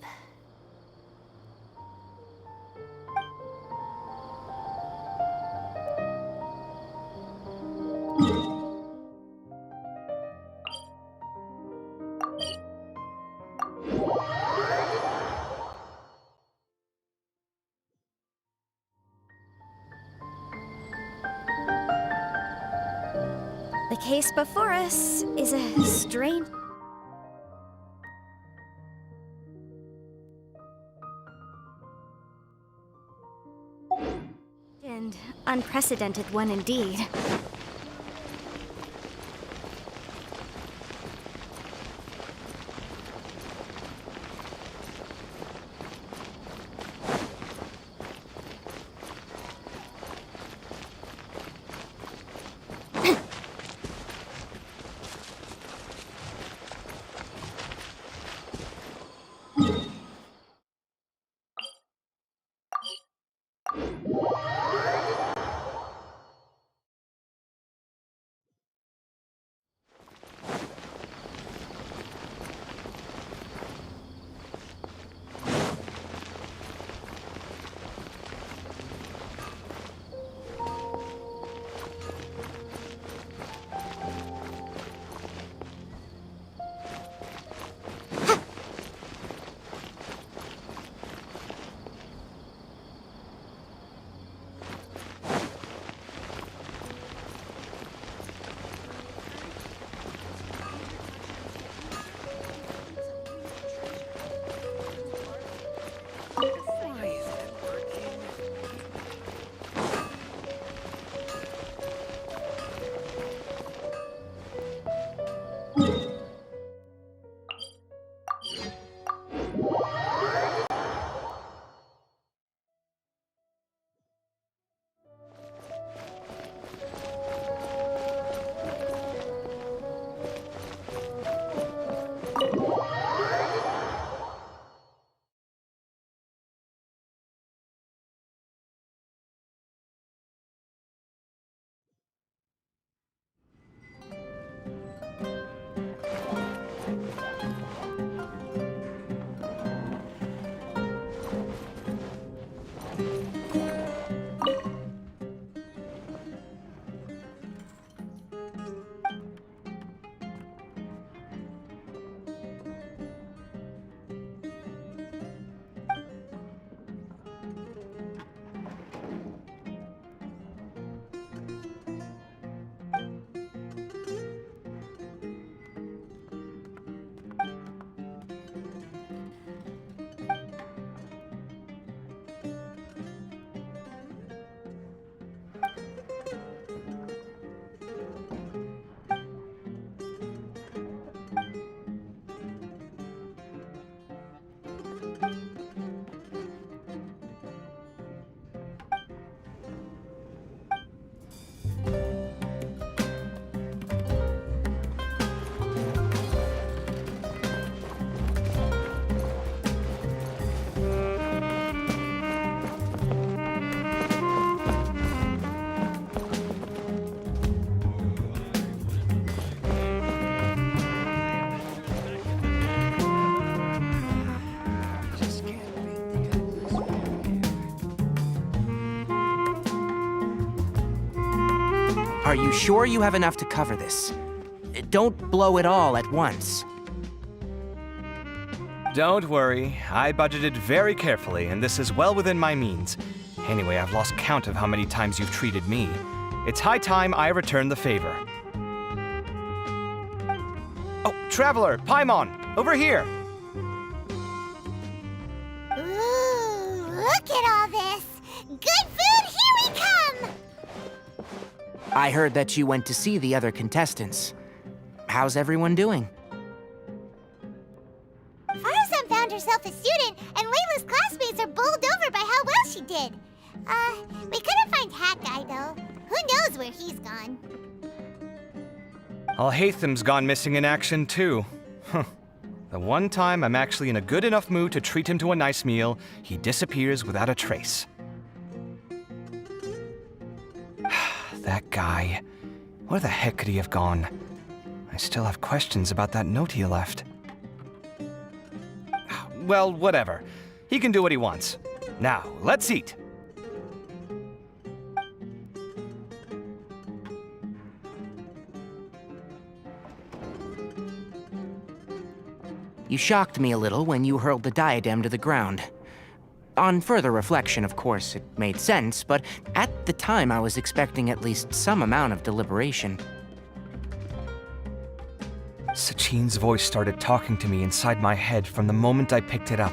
The case before us is a strange... and unprecedented one indeed. Are you sure you have enough to cover this? Don't blow it all at once. Don't worry, I budgeted very carefully, and this is well within my means. Anyway, I've lost count of how many times you've treated me. It's high time I return the favor. Oh, Traveler, Paimon, over here! Ooh, look at all this! Good food, here we come! I heard that you went to see the other contestants. How's everyone doing? Farzan found herself a student, and Layla's classmates are bowled over by how well she did. We couldn't find Hat Guy, though. Who knows where he's gone? Al-Haytham's gone missing in action, too. Huh. The one time I'm actually in a good enough mood to treat him to a nice meal, he disappears without a trace. That guy. Where the heck could he have gone? I still have questions about that note he left. Well, whatever. He can do what he wants. Now, let's eat. You shocked me a little when you hurled the diadem to the ground. On further reflection, of course, it made sense, but at the time I was expecting at least some amount of deliberation. Sachin's voice started talking to me inside my head from the moment I picked it up.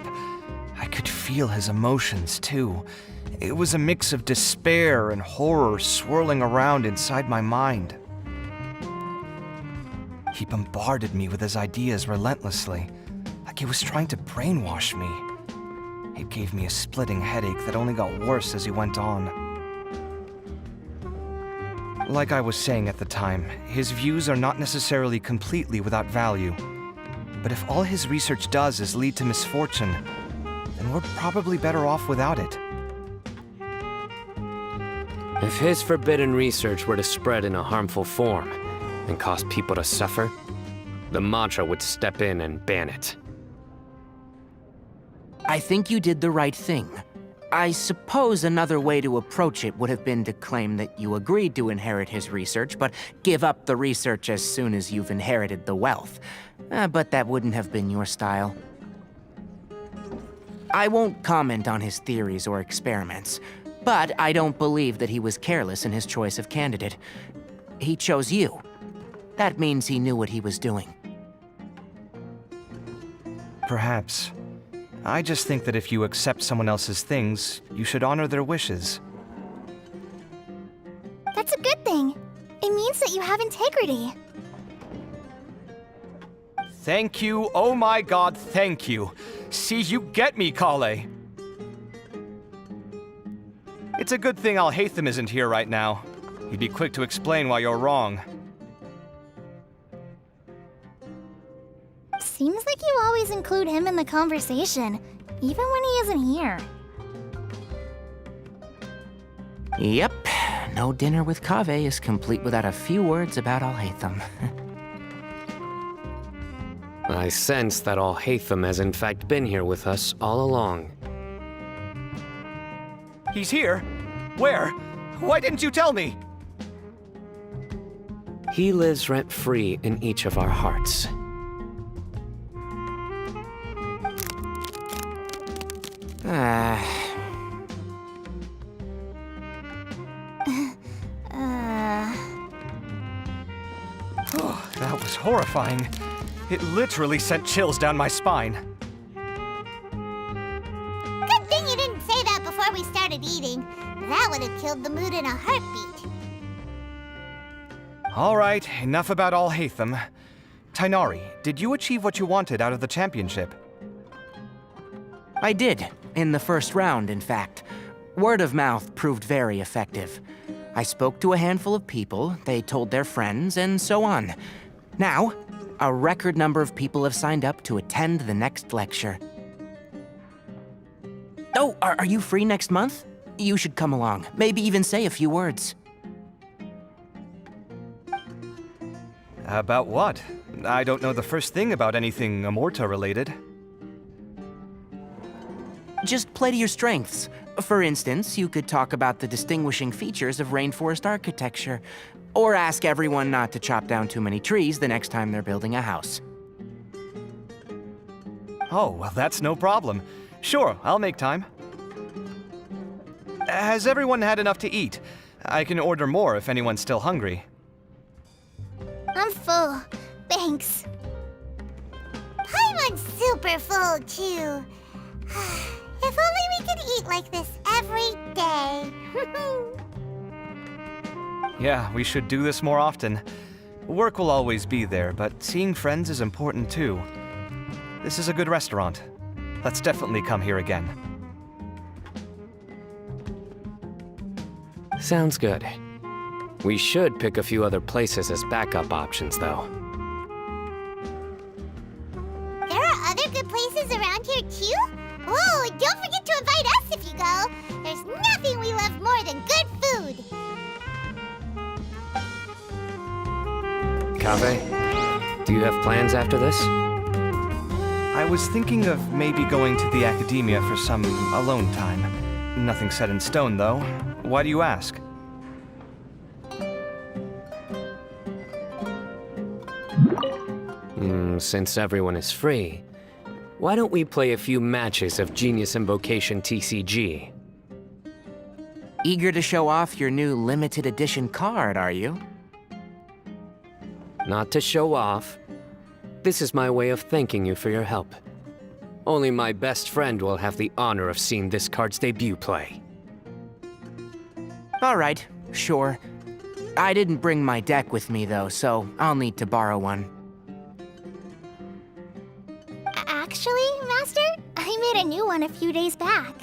I could feel his emotions, too. It was a mix of despair and horror swirling around inside my mind. He bombarded me with his ideas relentlessly, like he was trying to brainwash me. It gave me a splitting headache that only got worse as he went on. Like I was saying at the time, his views are not necessarily completely without value. But if all his research does is lead to misfortune, then we're probably better off without it. If his forbidden research were to spread in a harmful form and cause people to suffer, the mantra would step in and ban it. I think you did the right thing. I suppose another way to approach it would have been to claim that you agreed to inherit his research, but give up the research as soon as you've inherited the wealth. But that wouldn't have been your style. I won't comment on his theories or experiments, but I don't believe that he was careless in his choice of candidate. He chose you. That means he knew what he was doing. Perhaps. I just think that if you accept someone else's things, you should honor their wishes. That's a good thing. It means that you have integrity. Thank you, oh my god, thank you. See, you get me, Kale. It's a good thing Al-Haytham isn't here right now. He'd be quick to explain why you're wrong. Seems like you always include him in the conversation, even when he isn't here. Yep, no dinner with Kaveh is complete without a few words about Al-Haytham. I sense that Al-Haytham has in fact been here with us all along. He's here? Where? Why didn't you tell me? He lives rent-free in each of our hearts. Oh, that was horrifying. It literally sent chills down my spine. Good thing you didn't say that before we started eating. That would have killed the mood in a heartbeat. All right, enough about Al-Haytham. Tainari, did you achieve what you wanted out of the championship? I did, in the first round, in fact. Word of mouth proved very effective. I spoke to a handful of people, they told their friends, and so on. Now, a record number of people have signed up to attend the next lecture. Oh, are you free next month? You should come along, maybe even say a few words. About what? I don't know the first thing about anything Amorta-related. Just play to your strengths. For instance, you could talk about the distinguishing features of rainforest architecture. Or ask everyone not to chop down too many trees the next time they're building a house. Oh, well, that's no problem. Sure, I'll make time. Has everyone had enough to eat? I can order more if anyone's still hungry. I'm full. Thanks. Paimon's super full, too. If only we could eat like this every day. Yeah, we should do this more often. Work will always be there, but seeing friends is important too. This is a good restaurant. Let's definitely come here again. Sounds good. We should pick a few other places as backup options, though. There are other good places around here, too? Oh, and don't forget to invite us if you go. There's nothing we love more than good food. Kaveh, do you have plans after this? I was thinking of maybe going to the academia for some alone time. Nothing set in stone, though. Why do you ask? Since everyone is free, why don't we play a few matches of Genius Invocation TCG? Eager to show off your new limited edition card, are you? Not to show off. This is my way of thanking you for your help. Only my best friend will have the honor of seeing this card's debut play. All right, sure. I didn't bring my deck with me, though, so I'll need to borrow one. Actually, Master, I made a new one a few days back.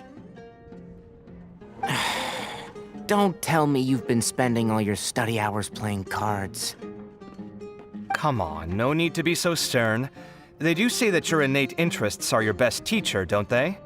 Don't tell me you've been spending all your study hours playing cards. Come on, no need to be so stern. They do say that your innate interests are your best teacher, don't they?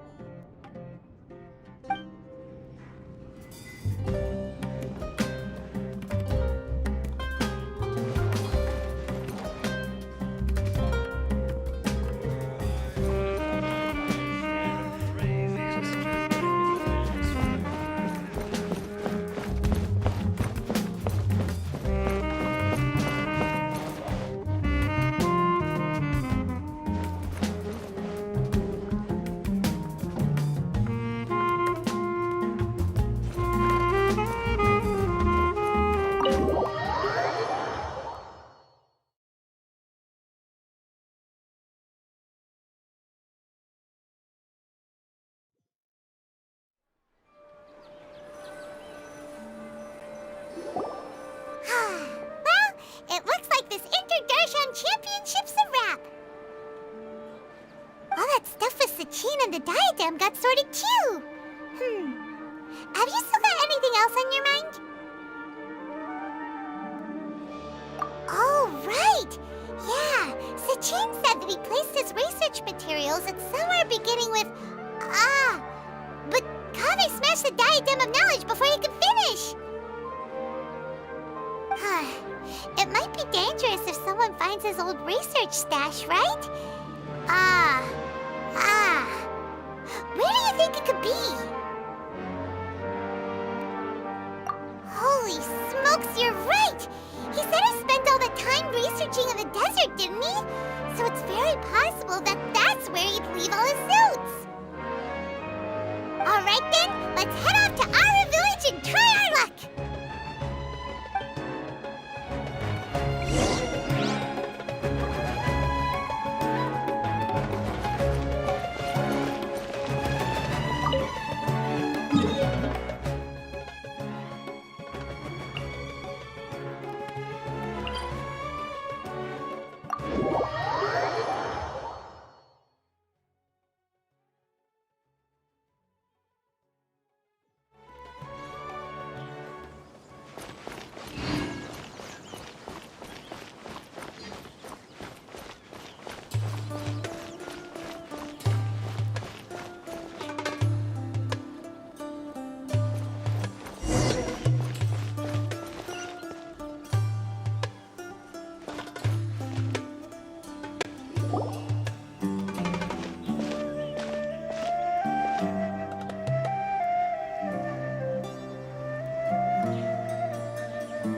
It looks like this Inter-Darshan Championship's a wrap. All that stuff with Sachin and the diadem got sorted too. Have you still got anything else on your mind? Oh, right. Yeah, Sachin said that he placed his research materials at somewhere beginning with but Kaveh smashed the diadem of knowledge before he could finish. It might be dangerous if someone finds his old research stash, right? Where do you think it could be? Holy smokes, you're right! He said he spent all the time researching in the desert, didn't he? So it's very possible that that's where he'd leave all his notes. Alright then, let's head off to Ara Village and try our luck!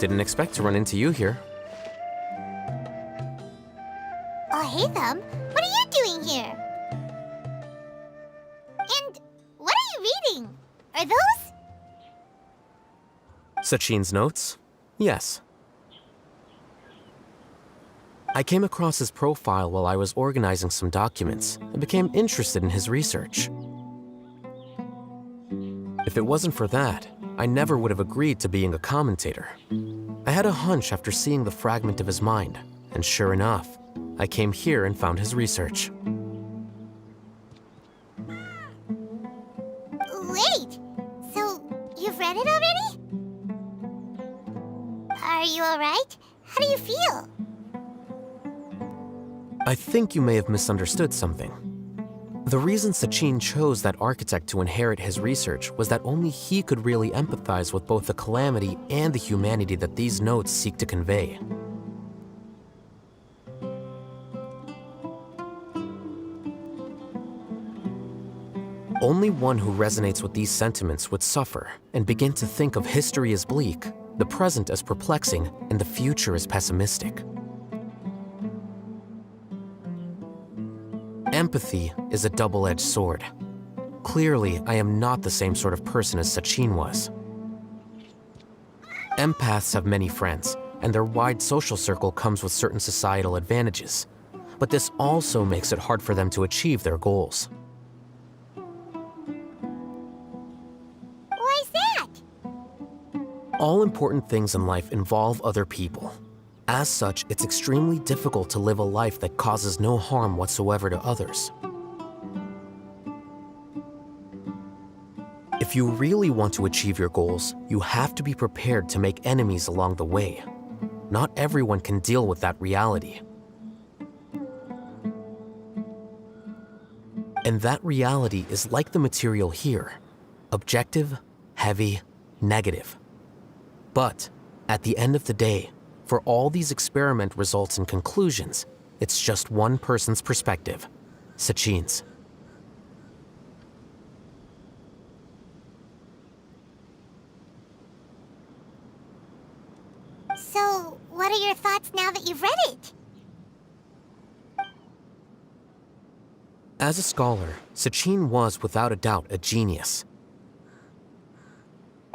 Didn't expect to run into you here. Oh, hey, Thumb. What are you doing here? And what are you reading? Are those? Sachin's notes? Yes. I came across his profile while I was organizing some documents and became interested in his research. If it wasn't for that, I never would have agreed to being a commentator. I had a hunch after seeing the fragment of his mind, and sure enough, I came here and found his research. Wait! So, you've read it already? Are you alright? How do you feel? I think you may have misunderstood something. The reason Sachin chose that architect to inherit his research was that only he could really empathize with both the calamity and the humanity that these notes seek to convey. Only one who resonates with these sentiments would suffer and begin to think of history as bleak, the present as perplexing, and the future as pessimistic. Empathy is a double-edged sword. Clearly, I am not the same sort of person as Sachin was. Empaths have many friends, and their wide social circle comes with certain societal advantages. But this also makes it hard for them to achieve their goals. Why is that? All important things in life involve other people. As such, it's extremely difficult to live a life that causes no harm whatsoever to others. If you really want to achieve your goals, you have to be prepared to make enemies along the way. Not everyone can deal with that reality. And that reality is like the material here: objective, heavy, negative. But at the end of the day, for all these experiment results and conclusions, it's just one person's perspective, Sachin's. So, what are your thoughts now that you've read it? As a scholar, Sachin was without a doubt a genius.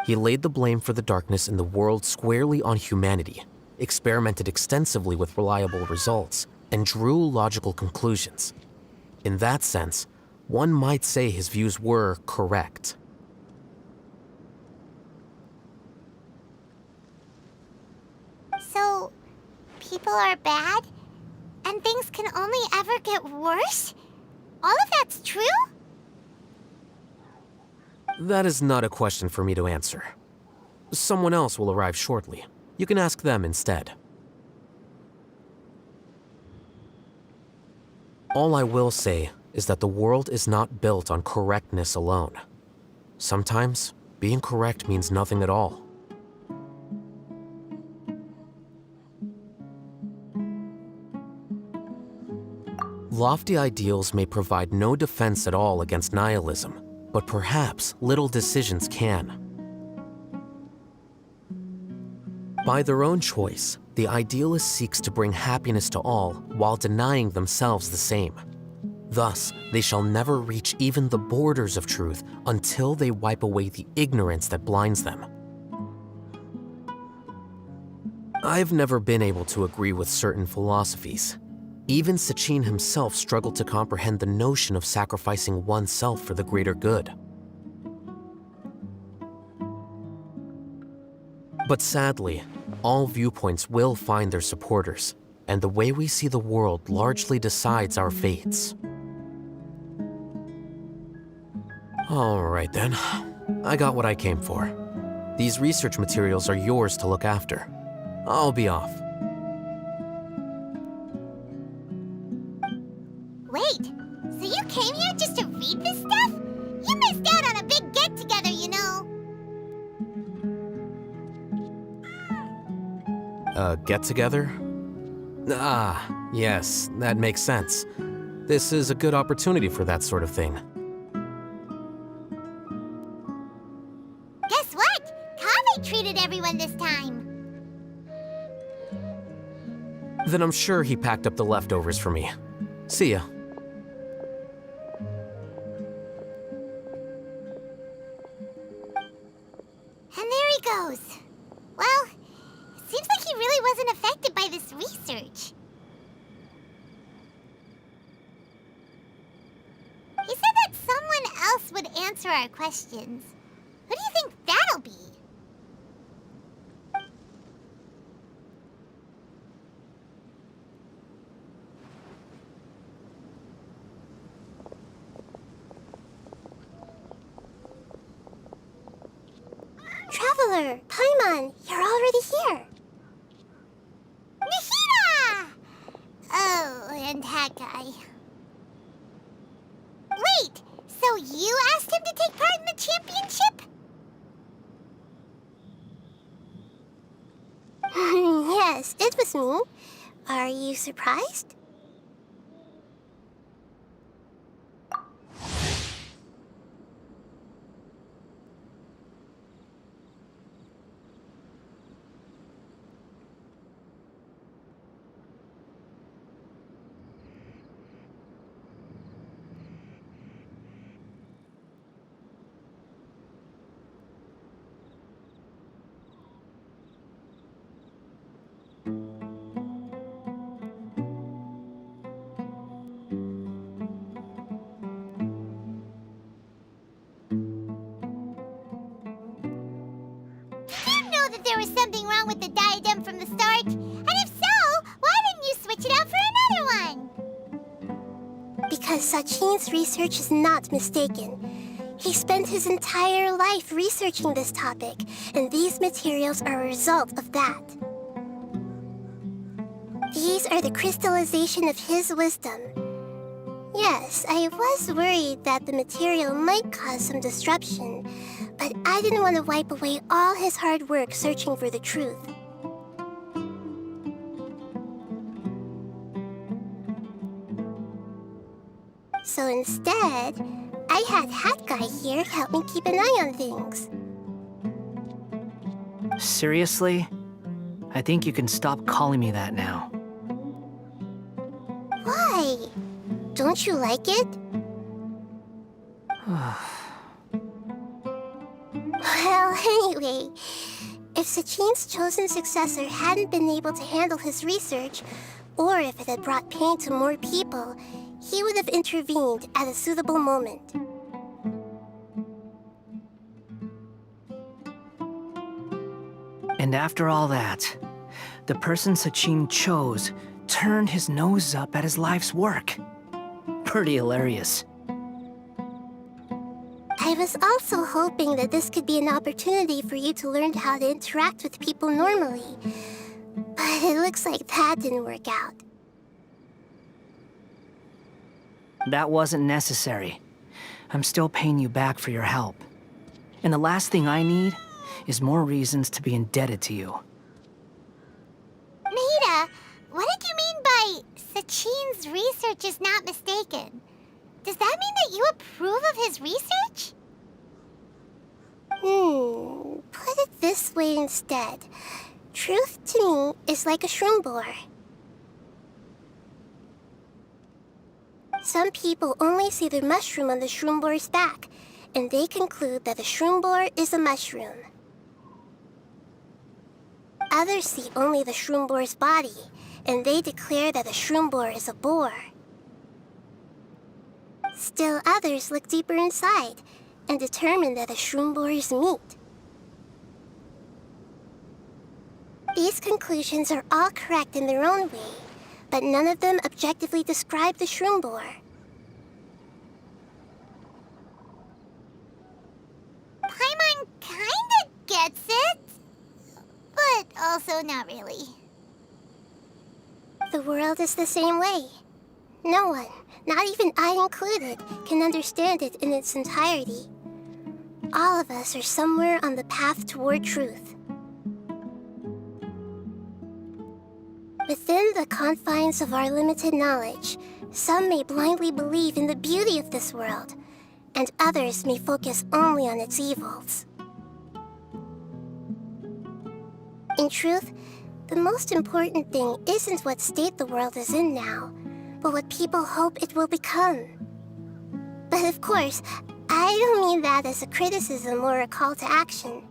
He laid the blame for the darkness in the world squarely on humanity, experimented extensively with reliable results, and drew logical conclusions. In that sense, one might say his views were correct. So, people are bad? And things can only ever get worse? All of that's true? That is not a question for me to answer. Someone else will arrive shortly. You can ask them instead. All I will say is that the world is not built on correctness alone. Sometimes, being correct means nothing at all. Lofty ideals may provide no defense at all against nihilism, but perhaps little decisions can. By their own choice, the idealist seeks to bring happiness to all while denying themselves the same. Thus, they shall never reach even the borders of truth until they wipe away the ignorance that blinds them. I've never been able to agree with certain philosophies. Even Sachin himself struggled to comprehend the notion of sacrificing oneself for the greater good. But sadly, all viewpoints will find their supporters, and the way we see the world largely decides our fates. All right then, I got what I came for. These research materials are yours to look after. I'll be off. Wait, so you came here just to read this stuff? You missed out on a big get-together, you know. Get-together? Ah, yes, that makes sense. This is a good opportunity for that sort of thing. Guess what? Kaveh treated everyone this time. Then I'm sure he packed up the leftovers for me. See ya. And there he goes. Well, it seems like he really wasn't affected by this research. He said that someone else would answer our questions. Who do you think that'll be? Traveler, Paimon, you're already here. Nihira! Oh, and that guy. Wait, so you asked him to take part in the championship? Yes, it was me. Are you surprised? There was something wrong with the diadem from the start? And if so, why didn't you switch it out for another one? Because Sachin's research is not mistaken. He spent his entire life researching this topic, and these materials are a result of that. These are the crystallization of his wisdom. Yes, I was worried that the material might cause some disruption, but I didn't want to wipe away all his hard work searching for the truth. So instead, I had Hat Guy here help me keep an eye on things. Seriously? I think you can stop calling me that now. Why? Don't you like it? Well, anyway, if Sachin's chosen successor hadn't been able to handle his research, or if it had brought pain to more people, he would have intervened at a suitable moment. And after all that, the person Sachin chose turned his nose up at his life's work. Pretty hilarious. I was also hoping that this could be an opportunity for you to learn how to interact with people normally. But it looks like that didn't work out. That wasn't necessary. I'm still paying you back for your help. And the last thing I need is more reasons to be indebted to you. Nahida, what did you mean by Sachin's research is not mistaken? Does that mean that you approve of his research? Put it this way instead. Truth to me is like a shroom borer. Some people only see the mushroom on the shroom borer's back, and they conclude that the shroom borer is a mushroom. Others see only the shroom borer's body, and they declare that the shroom borer is a boar. Still others look deeper inside and determine that the shroom borer is meat. These conclusions are all correct in their own way, but none of them objectively describe the shroom borer. Paimon kinda gets it, but also not really. The world is the same way. No one, not even I included, can understand it in its entirety. All of us are somewhere on the path toward truth. Within the confines of our limited knowledge, some may blindly believe in the beauty of this world, and others may focus only on its evils. In truth, the most important thing isn't what state the world is in now, but what people hope it will become. But of course, I don't mean that as a criticism or a call to action.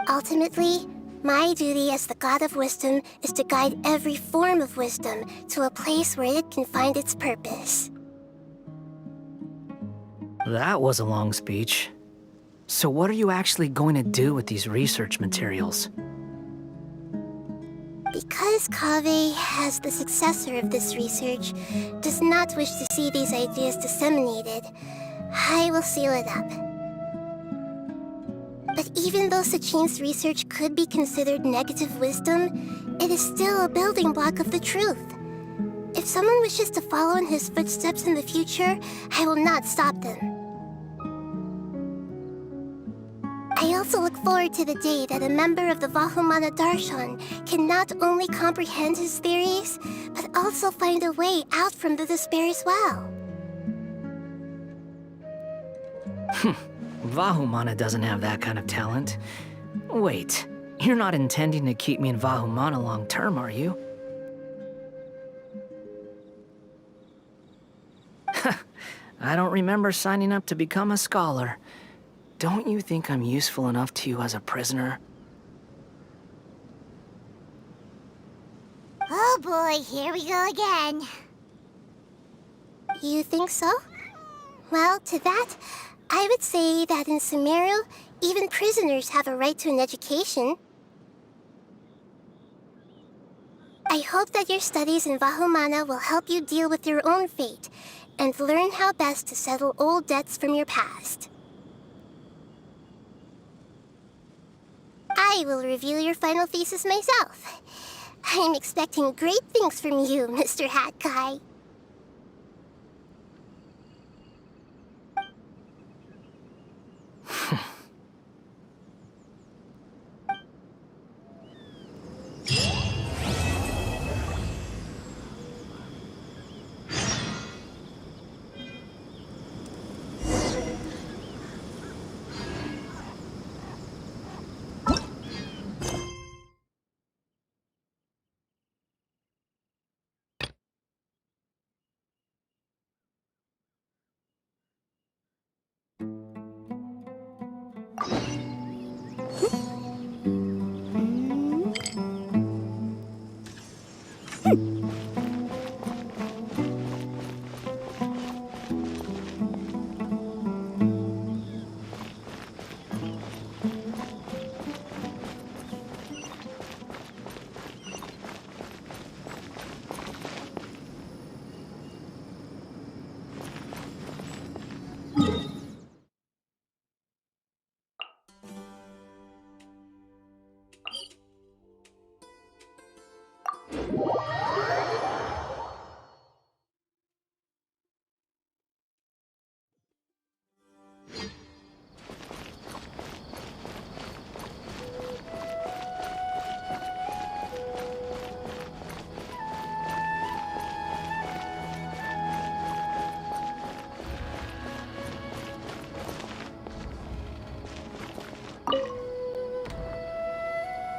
Ultimately, my duty as the God of Wisdom is to guide every form of wisdom to a place where it can find its purpose. That was a long speech. So what are you actually going to do with these research materials? Because Kaveh, as the successor of this research, does not wish to see these ideas disseminated, I will seal it up. But even though Sachin's research could be considered negative wisdom, it is still a building block of the truth. If someone wishes to follow in his footsteps in the future, I will not stop them. I also look forward to the day that a member of the Vahumana Darshan can not only comprehend his theories, but also find a way out from the despair as well. Vahumana doesn't have that kind of talent. Wait, you're not intending to keep me in Vahumana long term, are you? I don't remember signing up to become a scholar. Don't you think I'm useful enough to you as a prisoner? Oh boy, here we go again. You think so? Well, to that, I would say that in Sumeru, even prisoners have a right to an education. I hope that your studies in Vahumana will help you deal with your own fate and learn how best to settle old debts from your past. I will review your final thesis myself. I'm expecting great things from you, Mr. Hat Guy.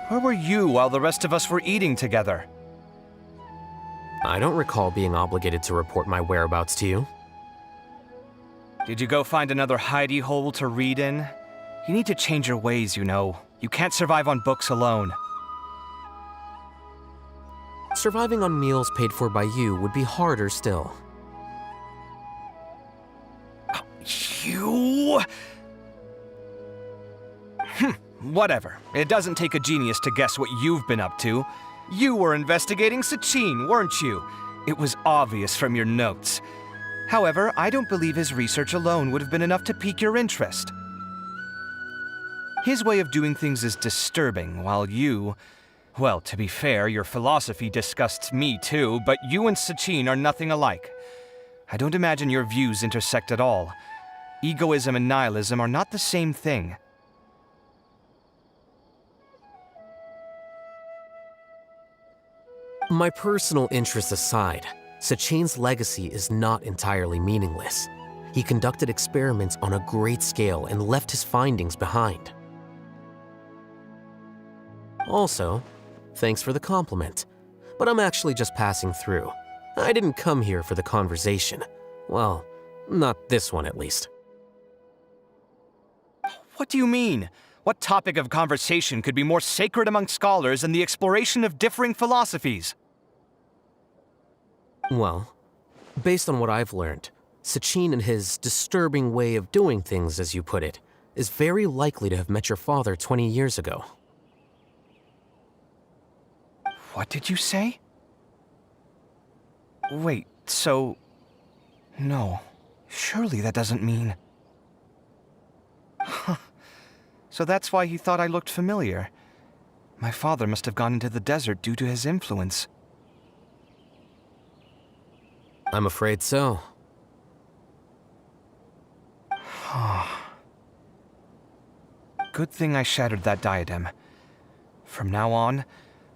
Where were you while the rest of us were eating together? I don't recall being obligated to report my whereabouts to you. Did you go find another hidey hole to read in? You need to change your ways, you know. You can't survive on books alone. Surviving on meals paid for by you would be harder still. You... Whatever. It doesn't take a genius to guess what you've been up to. You were investigating Sachin, weren't you? It was obvious from your notes. However, I don't believe his research alone would have been enough to pique your interest. His way of doing things is disturbing, while you... Well, to be fair, your philosophy disgusts me too, but you and Sachin are nothing alike. I don't imagine your views intersect at all. Egoism and nihilism are not the same thing. My personal interests aside, Sachin's legacy is not entirely meaningless. He conducted experiments on a great scale and left his findings behind. Also, thanks for the compliment. But I'm actually just passing through. I didn't come here for the conversation. Well, not this one at least. What do you mean? What topic of conversation could be more sacred among scholars than the exploration of differing philosophies? Well, based on what I've learned, Sachin and his disturbing way of doing things, as you put it, is very likely to have met your father 20 years ago. What did you say? Wait, so... No, surely that doesn't mean... Huh. So that's why he thought I looked familiar. My father must have gone into the desert due to his influence. I'm afraid so. Good thing I shattered that diadem. From now on,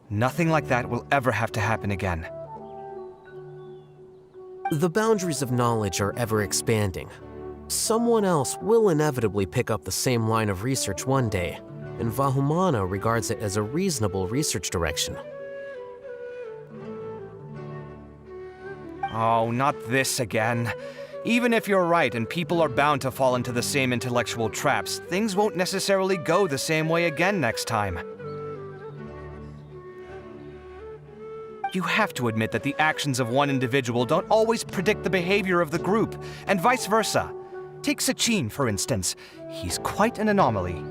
nothing like that will ever have to happen again. The boundaries of knowledge are ever expanding. Someone else will inevitably pick up the same line of research one day, and Vahumana regards it as a reasonable research direction. Oh, not this again. Even if you're right and people are bound to fall into the same intellectual traps, things won't necessarily go the same way again next time. You have to admit that the actions of one individual don't always predict the behavior of the group, and vice versa. Take Sachin, for instance. He's quite an anomaly.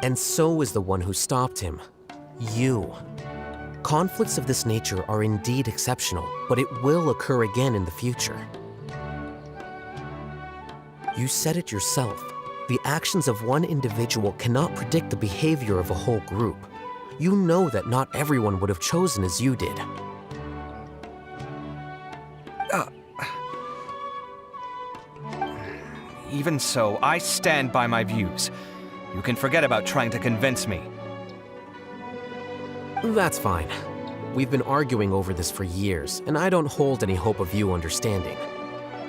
And so is the one who stopped him. You. Conflicts of this nature are indeed exceptional, but it will occur again in the future. You said it yourself. The actions of one individual cannot predict the behavior of a whole group. You know that not everyone would have chosen as you did. Even so, I stand by my views. You can forget about trying to convince me. That's fine. We've been arguing over this for years, and I don't hold any hope of you understanding.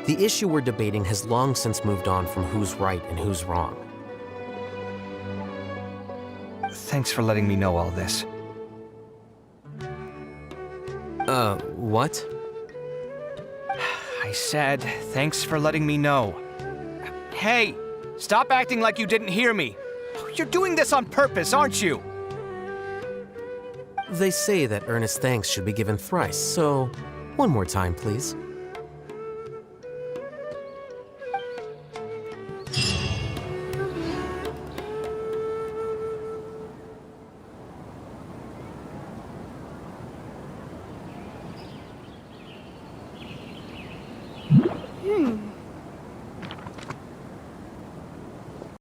The issue we're debating has long since moved on from who's right and who's wrong. Thanks for letting me know all this. What? I said, thanks for letting me know. Hey, stop acting like you didn't hear me. You're doing this on purpose, aren't you? They say that earnest thanks should be given thrice, so one more time, please.